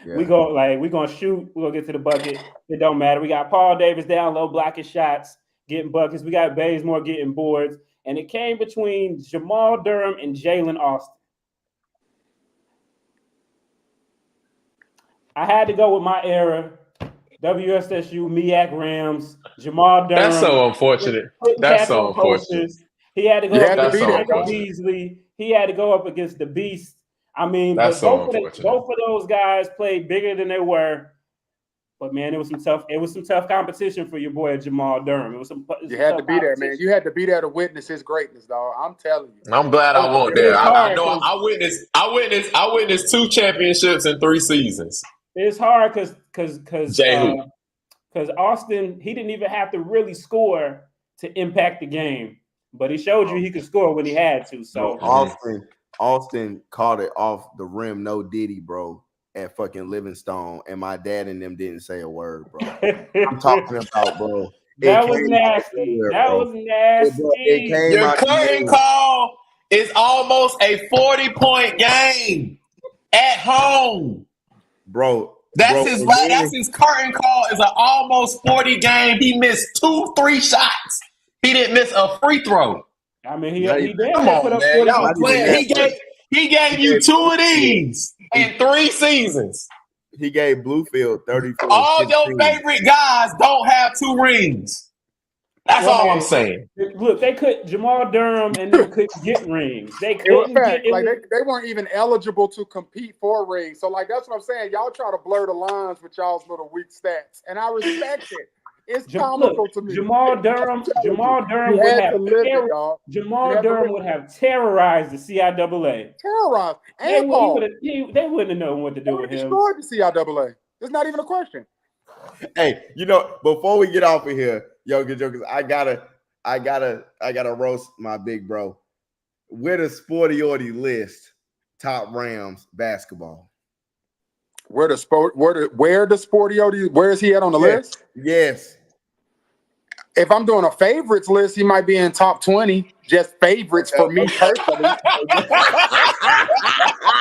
We gonna shoot, we're gonna get to the bucket. It don't matter. We got Paul Davis down low blocking shots, getting buckets. We got Bazemore getting boards, and it came between Jamal Durham and Jalen Austin. I had to go with my era. WSSU, MEAC Rams, Jamal Durham. That's so unfortunate. That's so unfortunate. He had to go up against Michael Beasley. He had to go up against the Beast. I mean, both of those guys played bigger than they were. But man, it was some tough competition for your boy Jamal Durham. You had to be there, man. You had to be there to witness his greatness, dog. I'm telling you. I'm glad I won't there. I know I witnessed 2 championships in 3 seasons. It's hard because Austin, he didn't even have to really score to impact the game, but he showed you he could score when he had to. So Austin caught it off the rim, no Diddy, bro, at fucking Livingstone, and my dad and them didn't say a word, bro. I'm talking about, bro. That was nasty. Was nasty. Your curtain call is almost a 40-point game at home. Bro, that's his curtain call is an almost 40 game. He missed 2-3 shots. He didn't miss a free throw. I mean, he did. Come on, man. He gave you 2 of these in 3 seasons. He gave Bluefield 34. All your favorite guys don't have 2 rings. That's all I'm saying. Look, Jamal Durham and them couldn't get rings. They couldn't they weren't even eligible to compete for rings. So that's what I'm saying. Y'all try to blur the lines with y'all's little weak stats, and I respect it. It's comical to me. Jamal Durham would have terrorized the CIAA. Terrorized. And they wouldn't have known what to do with him. Destroyed the CIAA. It's not even a question. Hey, before we get off of here, good jokers, I gotta roast my big bro. Where the Sportiorty list top Rams basketball? Where the Sportiorty? Where is he at on the list? Yes. If I'm doing a favorites list, he might be in top 20. Just favorites for me personally.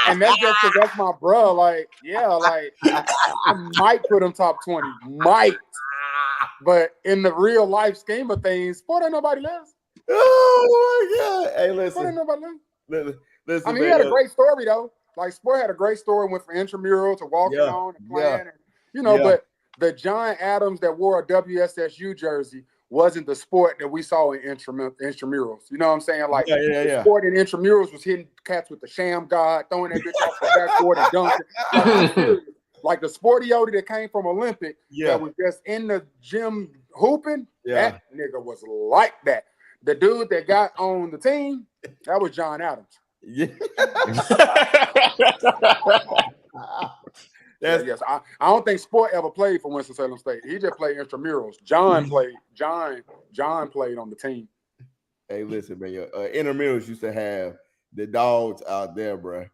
And that's just because that's my bro. I might put him top 20. Might. But in the real life scheme of things, Sport ain't nobody less. Oh my God. Hey, listen. Sport ain't nobody less. Listen, I mean, he had a great story though. Sport had a great story, went from intramural to walking on and playing. And, but the John Adams that wore a WSSU jersey wasn't the Sport that we saw in intramurals. You know what I'm saying? The Sport in intramurals was hitting cats with the sham guard, throwing that bitch off the backboard and dunking. Like the Sportiorty that came from Olympic that was just in the gym hooping, that nigga was like that. The dude that got on the team, that was John Adams. Yeah. Yes, I don't think Sport ever played for Winston-Salem State. He just played intramurals. John played on the team. Hey, listen, man, intramurals used to have the dogs out there, bro.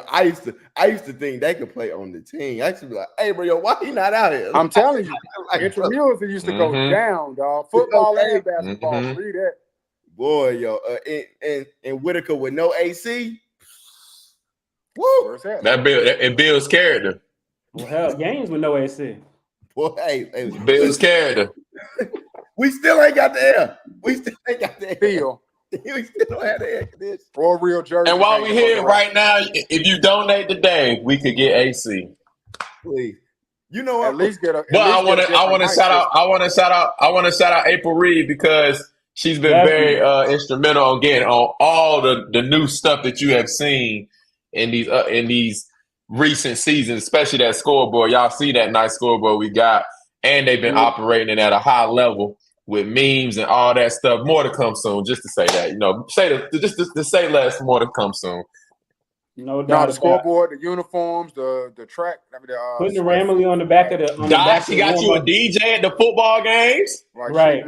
I used to think they could play on the team. I used to be like, hey, bro, why he not out here? I'm telling you, intramurals used to go down, dog. Football and basketball. Read that. Boy, and Whitaker with no AC. Woo! Where's that? It builds character. Well, hell, games with no AC. Well, hey, Builds character. we still ain't got the air. We still ain't got the air. Feel We still don't have the air conditioning. for real jersey. And while we're here right now, if you donate today, we could get AC. Please. You know what? At least get a. But I want to shout out April Reed because she's been very instrumental in getting on all the new stuff that you have seen in these recent seasons, especially that scoreboard. Y'all see that nice scoreboard we got, and they've been operating it at a high level with memes and all that stuff. More to come soon. Just to say that, just to say less. More to come soon. No doubt. The scoreboard, the uniforms, the track. Putting the Ramley on the back of the. She got you a DJ at the football games. Right.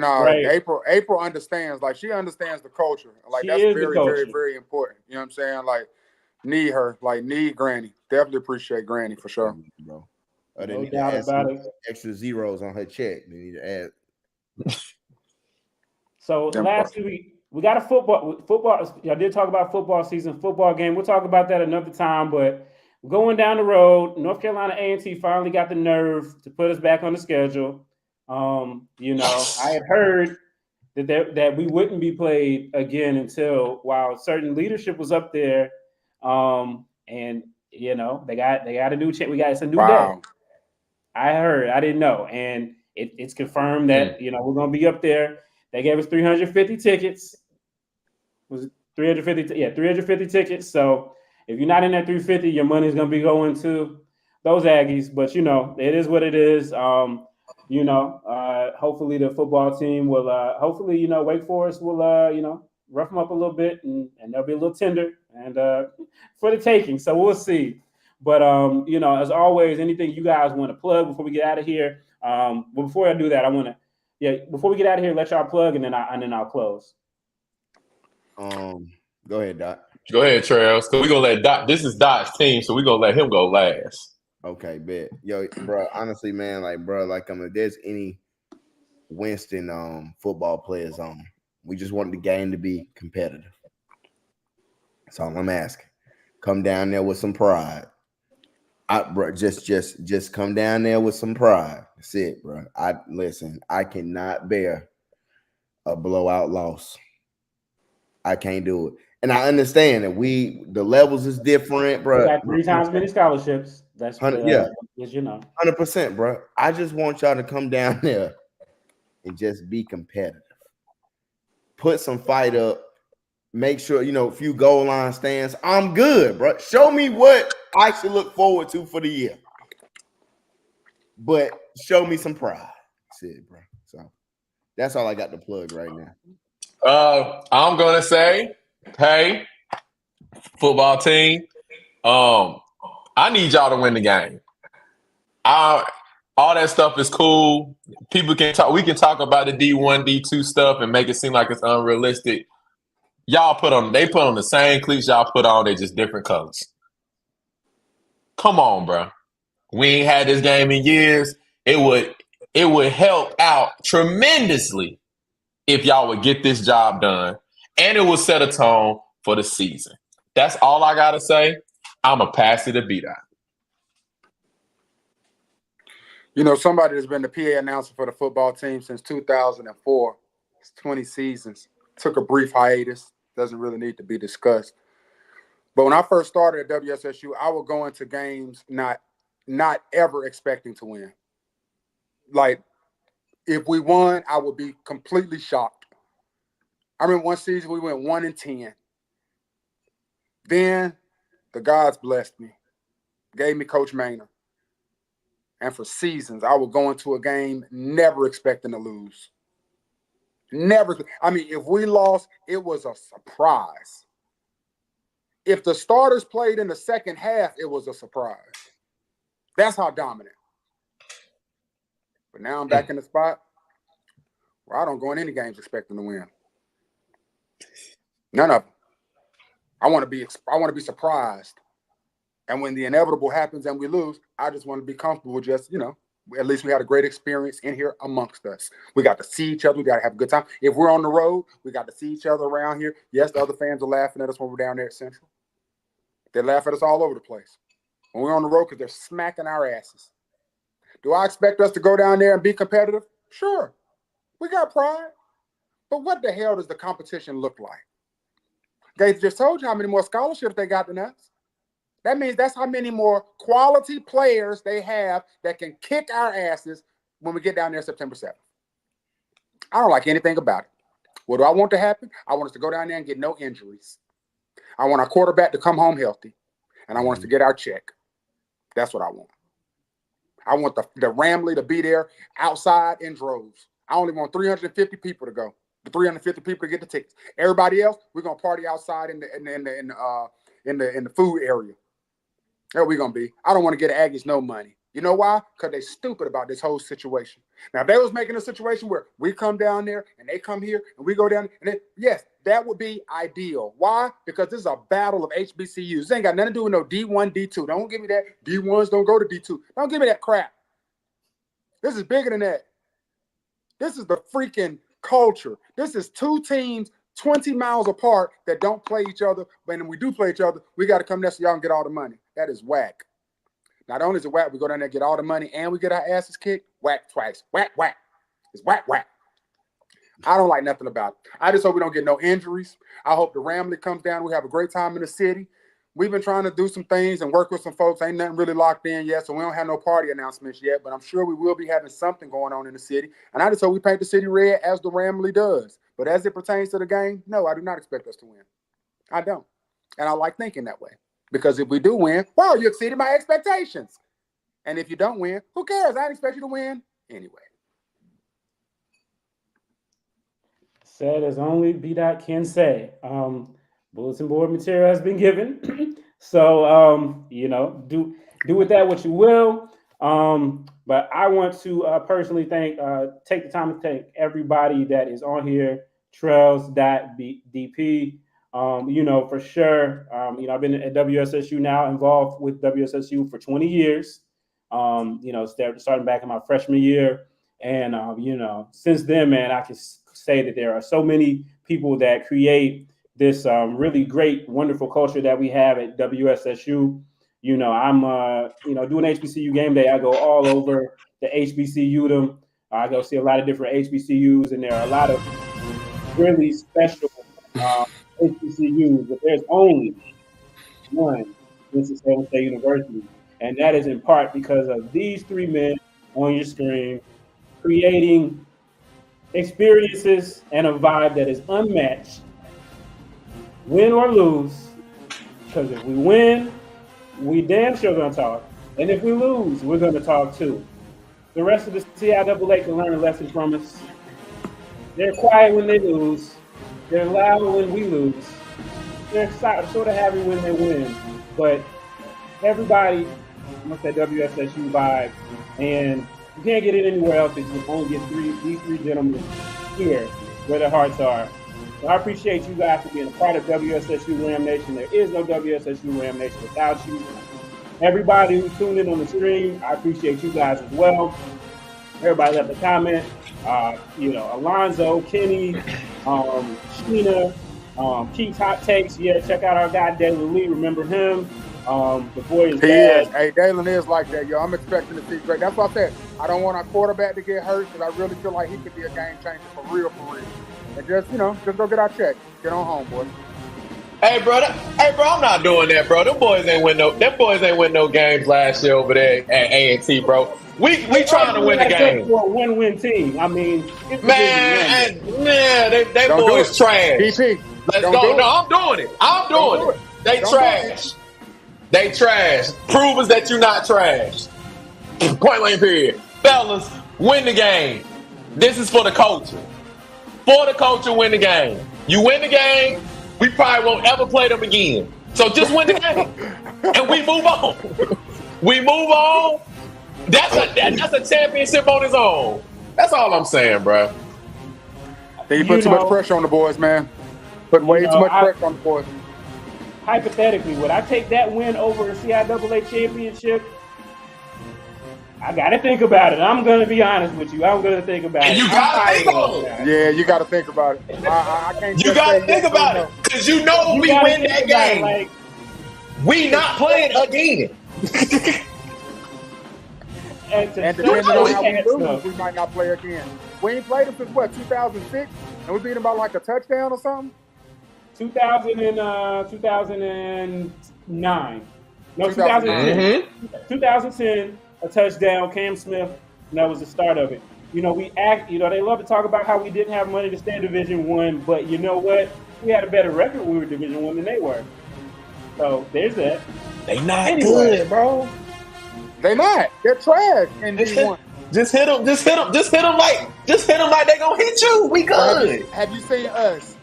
April understands. Like she understands the culture. Like that's very, very, very important. You know what I'm saying? Like need her. Like need Granny. Definitely appreciate Granny for sure, bro. No doubt about it. Extra zeros on her check. They need to add. So lastly, we got a football. I did talk about football season, football game. We'll talk about that another time. But going down the road, North Carolina A&T finally got the nerve to put us back on the schedule. I had heard that we wouldn't be played again until while certain leadership was up there, and they got a new check. It's a new day. I heard. I didn't know, and it's confirmed that we're gonna be up there. They gave us 350 tickets. Was it 350? Yeah, 350 tickets. So if you're not in that 350, your money's gonna be going to those Aggies. But it is what it is. Hopefully the football team will. Hopefully, Wake Forest will. Rough them up a little bit, and they'll be a little tender and for the taking. So we'll see. But as always, anything you guys want to plug before we get out of here. But before I do that, I want to. Yeah, before we get out of here, let y'all plug and then I'll close. Go ahead, Dot. Go ahead, Trellz. Because we're gonna let Dot. This is Dot's team, so we're gonna let him go last. Okay, bet. Yo, bro, honestly, man, if there's any Winston football players we just want the game to be competitive. That's all I'm asking. Come down there with some pride. Bro, just come down there with some pride. That's it, bro. I cannot bear a blowout loss. I can't do it. And I understand that the levels is different, bro. We got 3 times many scholarships. That's 100%, bro. I just want y'all to come down there and just be competitive. Put some fight up. Make sure, a few goal line stands. I'm good, bro. Show me what I should look forward to for the year. But show me some pride. That's it, bro. So that's all I got to plug right now. I'm going to say, hey, football team, I need y'all to win the game. All that stuff is cool. People can talk. We can talk about the D1, D2 stuff and make it seem like it's unrealistic. They put on the same cleats y'all put on, they just different colors. Come on, bro. We ain't had this game in years. It would help out tremendously if y'all would get this job done. And it will set a tone for the season. That's all I gotta say. I'ma pass it to B-Dot. Somebody that's been the PA announcer for the football team since 2004. It's 20 seasons. Took a brief hiatus. Doesn't really need to be discussed. But when I first started at WSSU, I would go into games not ever expecting to win. Like, if we won, I would be completely shocked. I remember one season we went 1-10. Then the gods blessed me, gave me Coach Maynard. And for seasons, I would go into a game never expecting to lose. Never. I mean, if we lost, it was a surprise. If the starters played in the second half, it was a surprise. That's how dominant. But now I'm back in the spot where I don't go in any games expecting to win. None of them. I want to be surprised. And when the inevitable happens and we lose, I just want to be comfortable with just, at least we had a great experience in here amongst us. We got to see each other. We got to have a good time. If we're on the road, we got to see each other around here. Yes, the other fans are laughing at us when we're down there at Central. They laugh at us all over the place when we're on the road because they're smacking our asses. Do I expect us to go down there and be competitive? Sure. We got pride. But what the hell does the competition look like? They just told you how many more scholarships they got than us. That means that's how many more quality players they have that can kick our asses when we get down there September 7th. I don't like anything about it. What do I want to happen? I want us to go down there and get no injuries. I want our quarterback to come home healthy, and I want us to get our check. That's what I want. I want the Ramley to be there outside in droves. I only want 350 people to go. The 350 people to get the tickets. Everybody else, we're gonna party outside in the food area. There we gonna be. I don't want to get Aggies no money. You know why? Because they're stupid about this whole situation. Now, if they was making a situation where we come down there and they come here and we go down, and yes, that would be ideal. Why? Because this is a battle of HBCUs. This ain't got nothing to do with no D1, D2. Don't give me that. D1s don't go to D2. Don't give me that crap. This is bigger than that. This is the freaking culture. This is two teams 20 miles apart that don't play each other. But when we do play each other, we got to come there so y'all can get all the money. That is whack. Not only is it whack, we go down there, get all the money, and we get our asses kicked. Whack twice. Whack, whack. It's whack, whack. I don't like nothing about it. I just hope we don't get no injuries. I hope the Ramley comes down. We have a great time in the city. We've been trying to do some things and work with some folks. Ain't nothing really locked in yet, so we don't have no party announcements yet, but I'm sure we will be having something going on in the city. And I just hope we paint the city red as the Ramley does. But as it pertains to the game, no, I do not expect us to win. I don't. And I like thinking that way. Because if we do win, well, you exceeded my expectations. And if you don't win, who cares? I didn't expect you to win anyway. Said as only B-Dot can say. Bulletin board material has been given. So, do with that what you will. But I want to personally take the time to thank everybody that is on here. Trellz, Daht, DP. For sure. I've been at WSSU now, involved with WSSU for 20 years. Starting back in my freshman year. And, since then, man, I can say that there are so many people that create this really great, wonderful culture that we have at WSSU. I'm, doing HBCU game day. I go all over the HBCU. I go see a lot of different HBCUs, and there are a lot of really special HBCUs, but there's only one Winston-Salem State University. And that is in part because of these three men on your screen creating experiences and a vibe that is unmatched, win or lose. Because if we win, we damn sure gonna talk. And if we lose, we're gonna talk too. The rest of the CIAA can learn a lesson from us. They're quiet when they lose. They're loud when we lose. They're sort of happy when they win. But everybody wants that WSSU vibe. And you can't get it anywhere else. You can only get these three gentlemen here where their hearts are. So I appreciate you guys for being a part of WSSU Ram Nation. There is no WSSU Ram Nation without you. Everybody who tuned in on the stream, I appreciate you guys as well. Everybody left a comment. Alonzo, Kenny, Sheena, Keith's Hot Takes. Yeah, check out our guy, Dalen Lee. Remember him? The boy is bad. Hey, Dalen is like that, yo. I'm expecting to see great. That's what I said. I don't want our quarterback to get hurt because I really feel like he could be a game changer for real. And just go get our check. Get on home, boy. Hey, bro, I'm not doing that, bro. Them boys ain't win no games last year over there at A&T, bro. We trying to win the game. For a win-win team. I mean, they boys trash. DP, Let's go. No, I'm doing it. They trash. They trash. Prove us that you're not trash. Point blank period. Fellas, win the game. This is for the culture. For the culture, win the game. You win the game, we probably won't ever play them again. So just win the game. And we move on. We move on. That's a championship on its own. That's all I'm saying, bro. You put too much pressure on the boys, man. Putting way too much pressure on the boys. Hypothetically, would I take that win over a CIAA championship? I got to think about it. I'm going to be honest with you. I'm going to think about it. You got to think about it. Yeah, you got to think about it. I can't. You got to think about it because you know we win that game. We not playing again. And depending on how we lose, we might not play again. We ain't played them since what, 2006? And we beat them by like a touchdown or something? 2009. No, 2010. 2010, a touchdown, Cam Smith, and that was the start of it. They love to talk about how we didn't have money to stay in Division I, but you know what? We had a better record when we were Division I than they were. So there's that. They not good, bro. They not. They're trash in D1. Just hit them like they gonna hit you. We good. Have you seen us?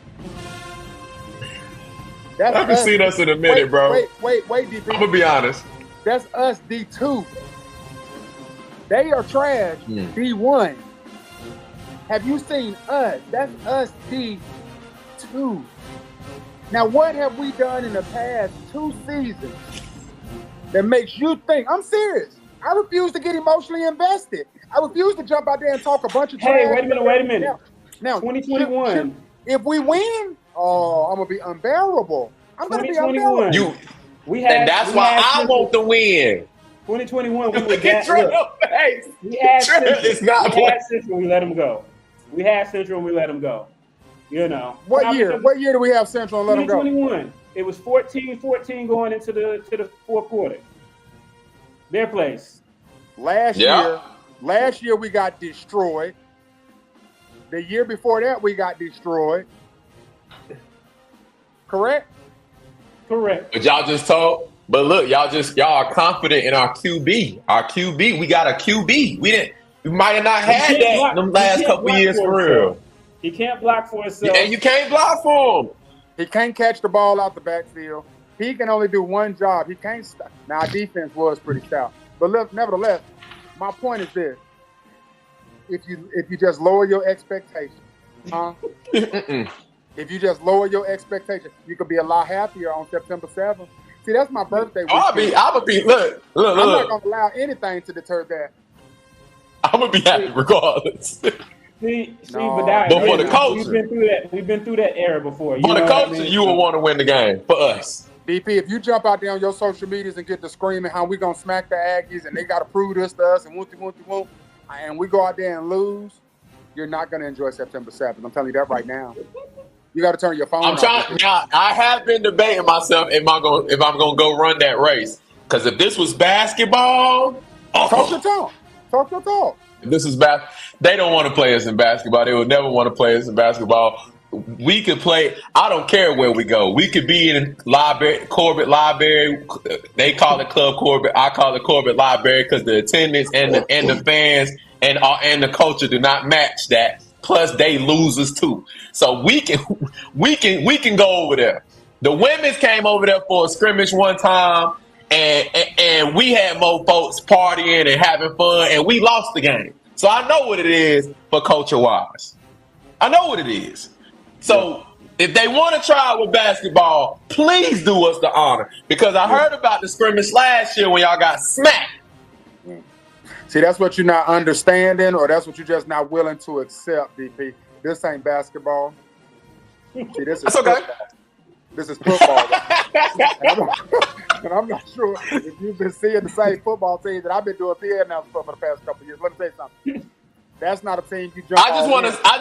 I haven't seen us in a minute, bro. Wait, DP. I'm gonna be honest. That's us D2. They are trash D1. Have you seen us? That's us D2. Now, what have we done in the past 2 seasons that makes you think? I'm serious. I refuse to get emotionally invested. I refuse to jump out there and talk a bunch of trash. Hey, wait a minute. Now 2021. If we win, I'm gonna be unbearable. I'm gonna be unbearable. That's why I want to win. 2021, we We had Central. We had Central, we let them go. We had Central, and we let them go. What year? What year do we have Central and let them go? 2021. It was 14-14 going into the fourth quarter. Their place. Last year we got destroyed. The year before that we got destroyed. Correct? But y'all just told. But look, y'all are confident in our QB. Our QB, we got a QB. We might have not had that in the last couple years for real. He can't block for himself. And you can't block for him. He can't catch the ball out the backfield. He can only do one job. He can't stop. Now, our defense was pretty stout. But look, nevertheless, my point is this. If you just lower your expectations, if you just lower your expectations, you could be a lot happier on September 7th. See, that's my birthday weekend. I'm gonna be look. I'm not gonna allow anything to deter that. I'm gonna be happy regardless. But for the culture, we've been through that era before. For the culture, you would want to win the game. For us, DP, if you jump out there on your social medias and get to screaming how we gonna smack the Aggies and they gotta prove this to us and whoop, and we go out there and lose, you're not gonna enjoy September 7th. I'm telling you that right now. You got to turn your phone off. I have been debating myself if I'm gonna go run that race. Because if this was basketball, talk your talk. If this is they don't want to play us in basketball. They would never want to play us in basketball. We could play. I don't care where we go. We could be in Corbett Library. They call it Club Corbett. I call it Corbett Library because the attendance and the fans and the culture do not match that. Plus, they losers too. So we can go over there. The women's came over there for a scrimmage one time, and we had more folks partying and having fun, and we lost the game. So I know what it is for culture-wise. I know what it is. So if they want to try with basketball, please do us the honor. Because I heard about the scrimmage last year when y'all got smacked. See, that's what you're not understanding, or that's what you're just not willing to accept, DP. This ain't basketball. See, this is okay. Football. This is football. and I'm not sure if you've been seeing the same football team that I've been doing PA announcements for the past couple of years. Let me tell you something. That's not a team you jump I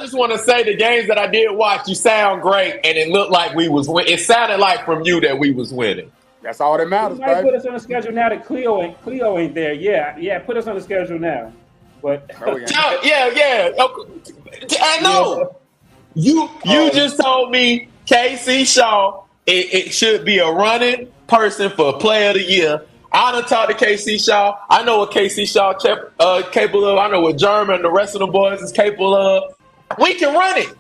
just want to say the games that I did watch, you sound great, and it looked like we was winning. It sounded like from you that we was winning. That's all that matters, you might put us on the schedule now that Cleo ain't there. Yeah, put us on the schedule now. But yeah. I know. You just told me KC Shaw it should be a running person for Player of the Year. I done talked to KC Shaw. I know what KC Shaw capable of. I know what German and the rest of the boys is capable of. We can run it.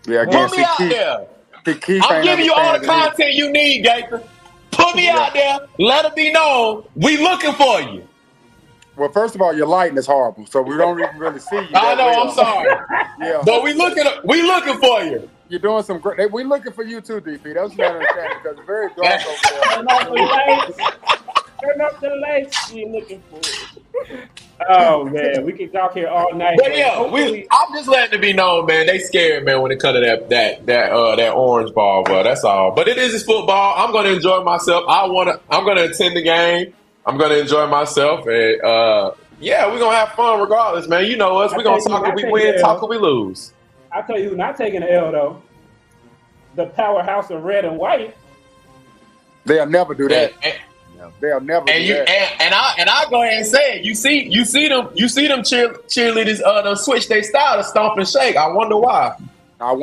Yeah, put me out there. I'm giving you all the content you need, Gator. Put me out there. Let it be known. We looking for you. Well, first of all, your lighting is horrible, so we don't even really see you. I know. I'm sorry. Yeah, but we looking for you. You're doing some great. We looking for you too, DP. That's what I understand because it's very dark over there. Turn up the lights. We looking for it. Oh man, we can talk here all night. But yeah, I'm just letting it be known, man. They scared, man, when it comes to that orange ball, bro. That's all. But it is football. I'm gonna enjoy myself. I'm gonna attend the game. I'm gonna enjoy myself, and yeah, we're gonna have fun regardless, man. You know us. We're gonna talk if we win, talk if we lose. I'll tell you who not taking the L though. The powerhouse of red and white. They'll never do that. They'll never do that. And I go ahead and say it. You see them cheerleaders switch their style to stomp and shake. I wonder why. I'm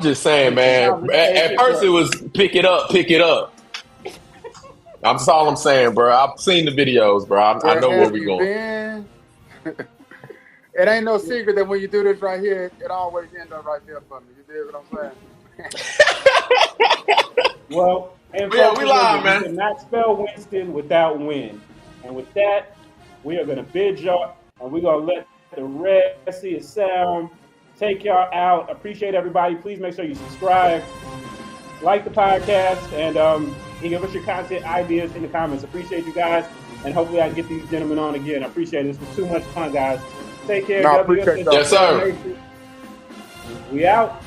just saying, man. At first it was pick it up. That's all I'm saying, bro. I've seen the videos, bro. I know where we're going. It ain't no secret that when you do this right here, it always ends up right there for me. You dig what I'm saying? Well, and yeah, we live, man. You cannot spell Winston without win. And with that, we are going to bid y'all, and we're going to let the rest see it sound. Take y'all out. Appreciate everybody. Please make sure you subscribe, like the podcast, and give us your content ideas in the comments. Appreciate you guys, and hopefully I can get these gentlemen on again. I appreciate it. This was too much fun, guys. Take care. No, appreciate that. Yes, sir. We out.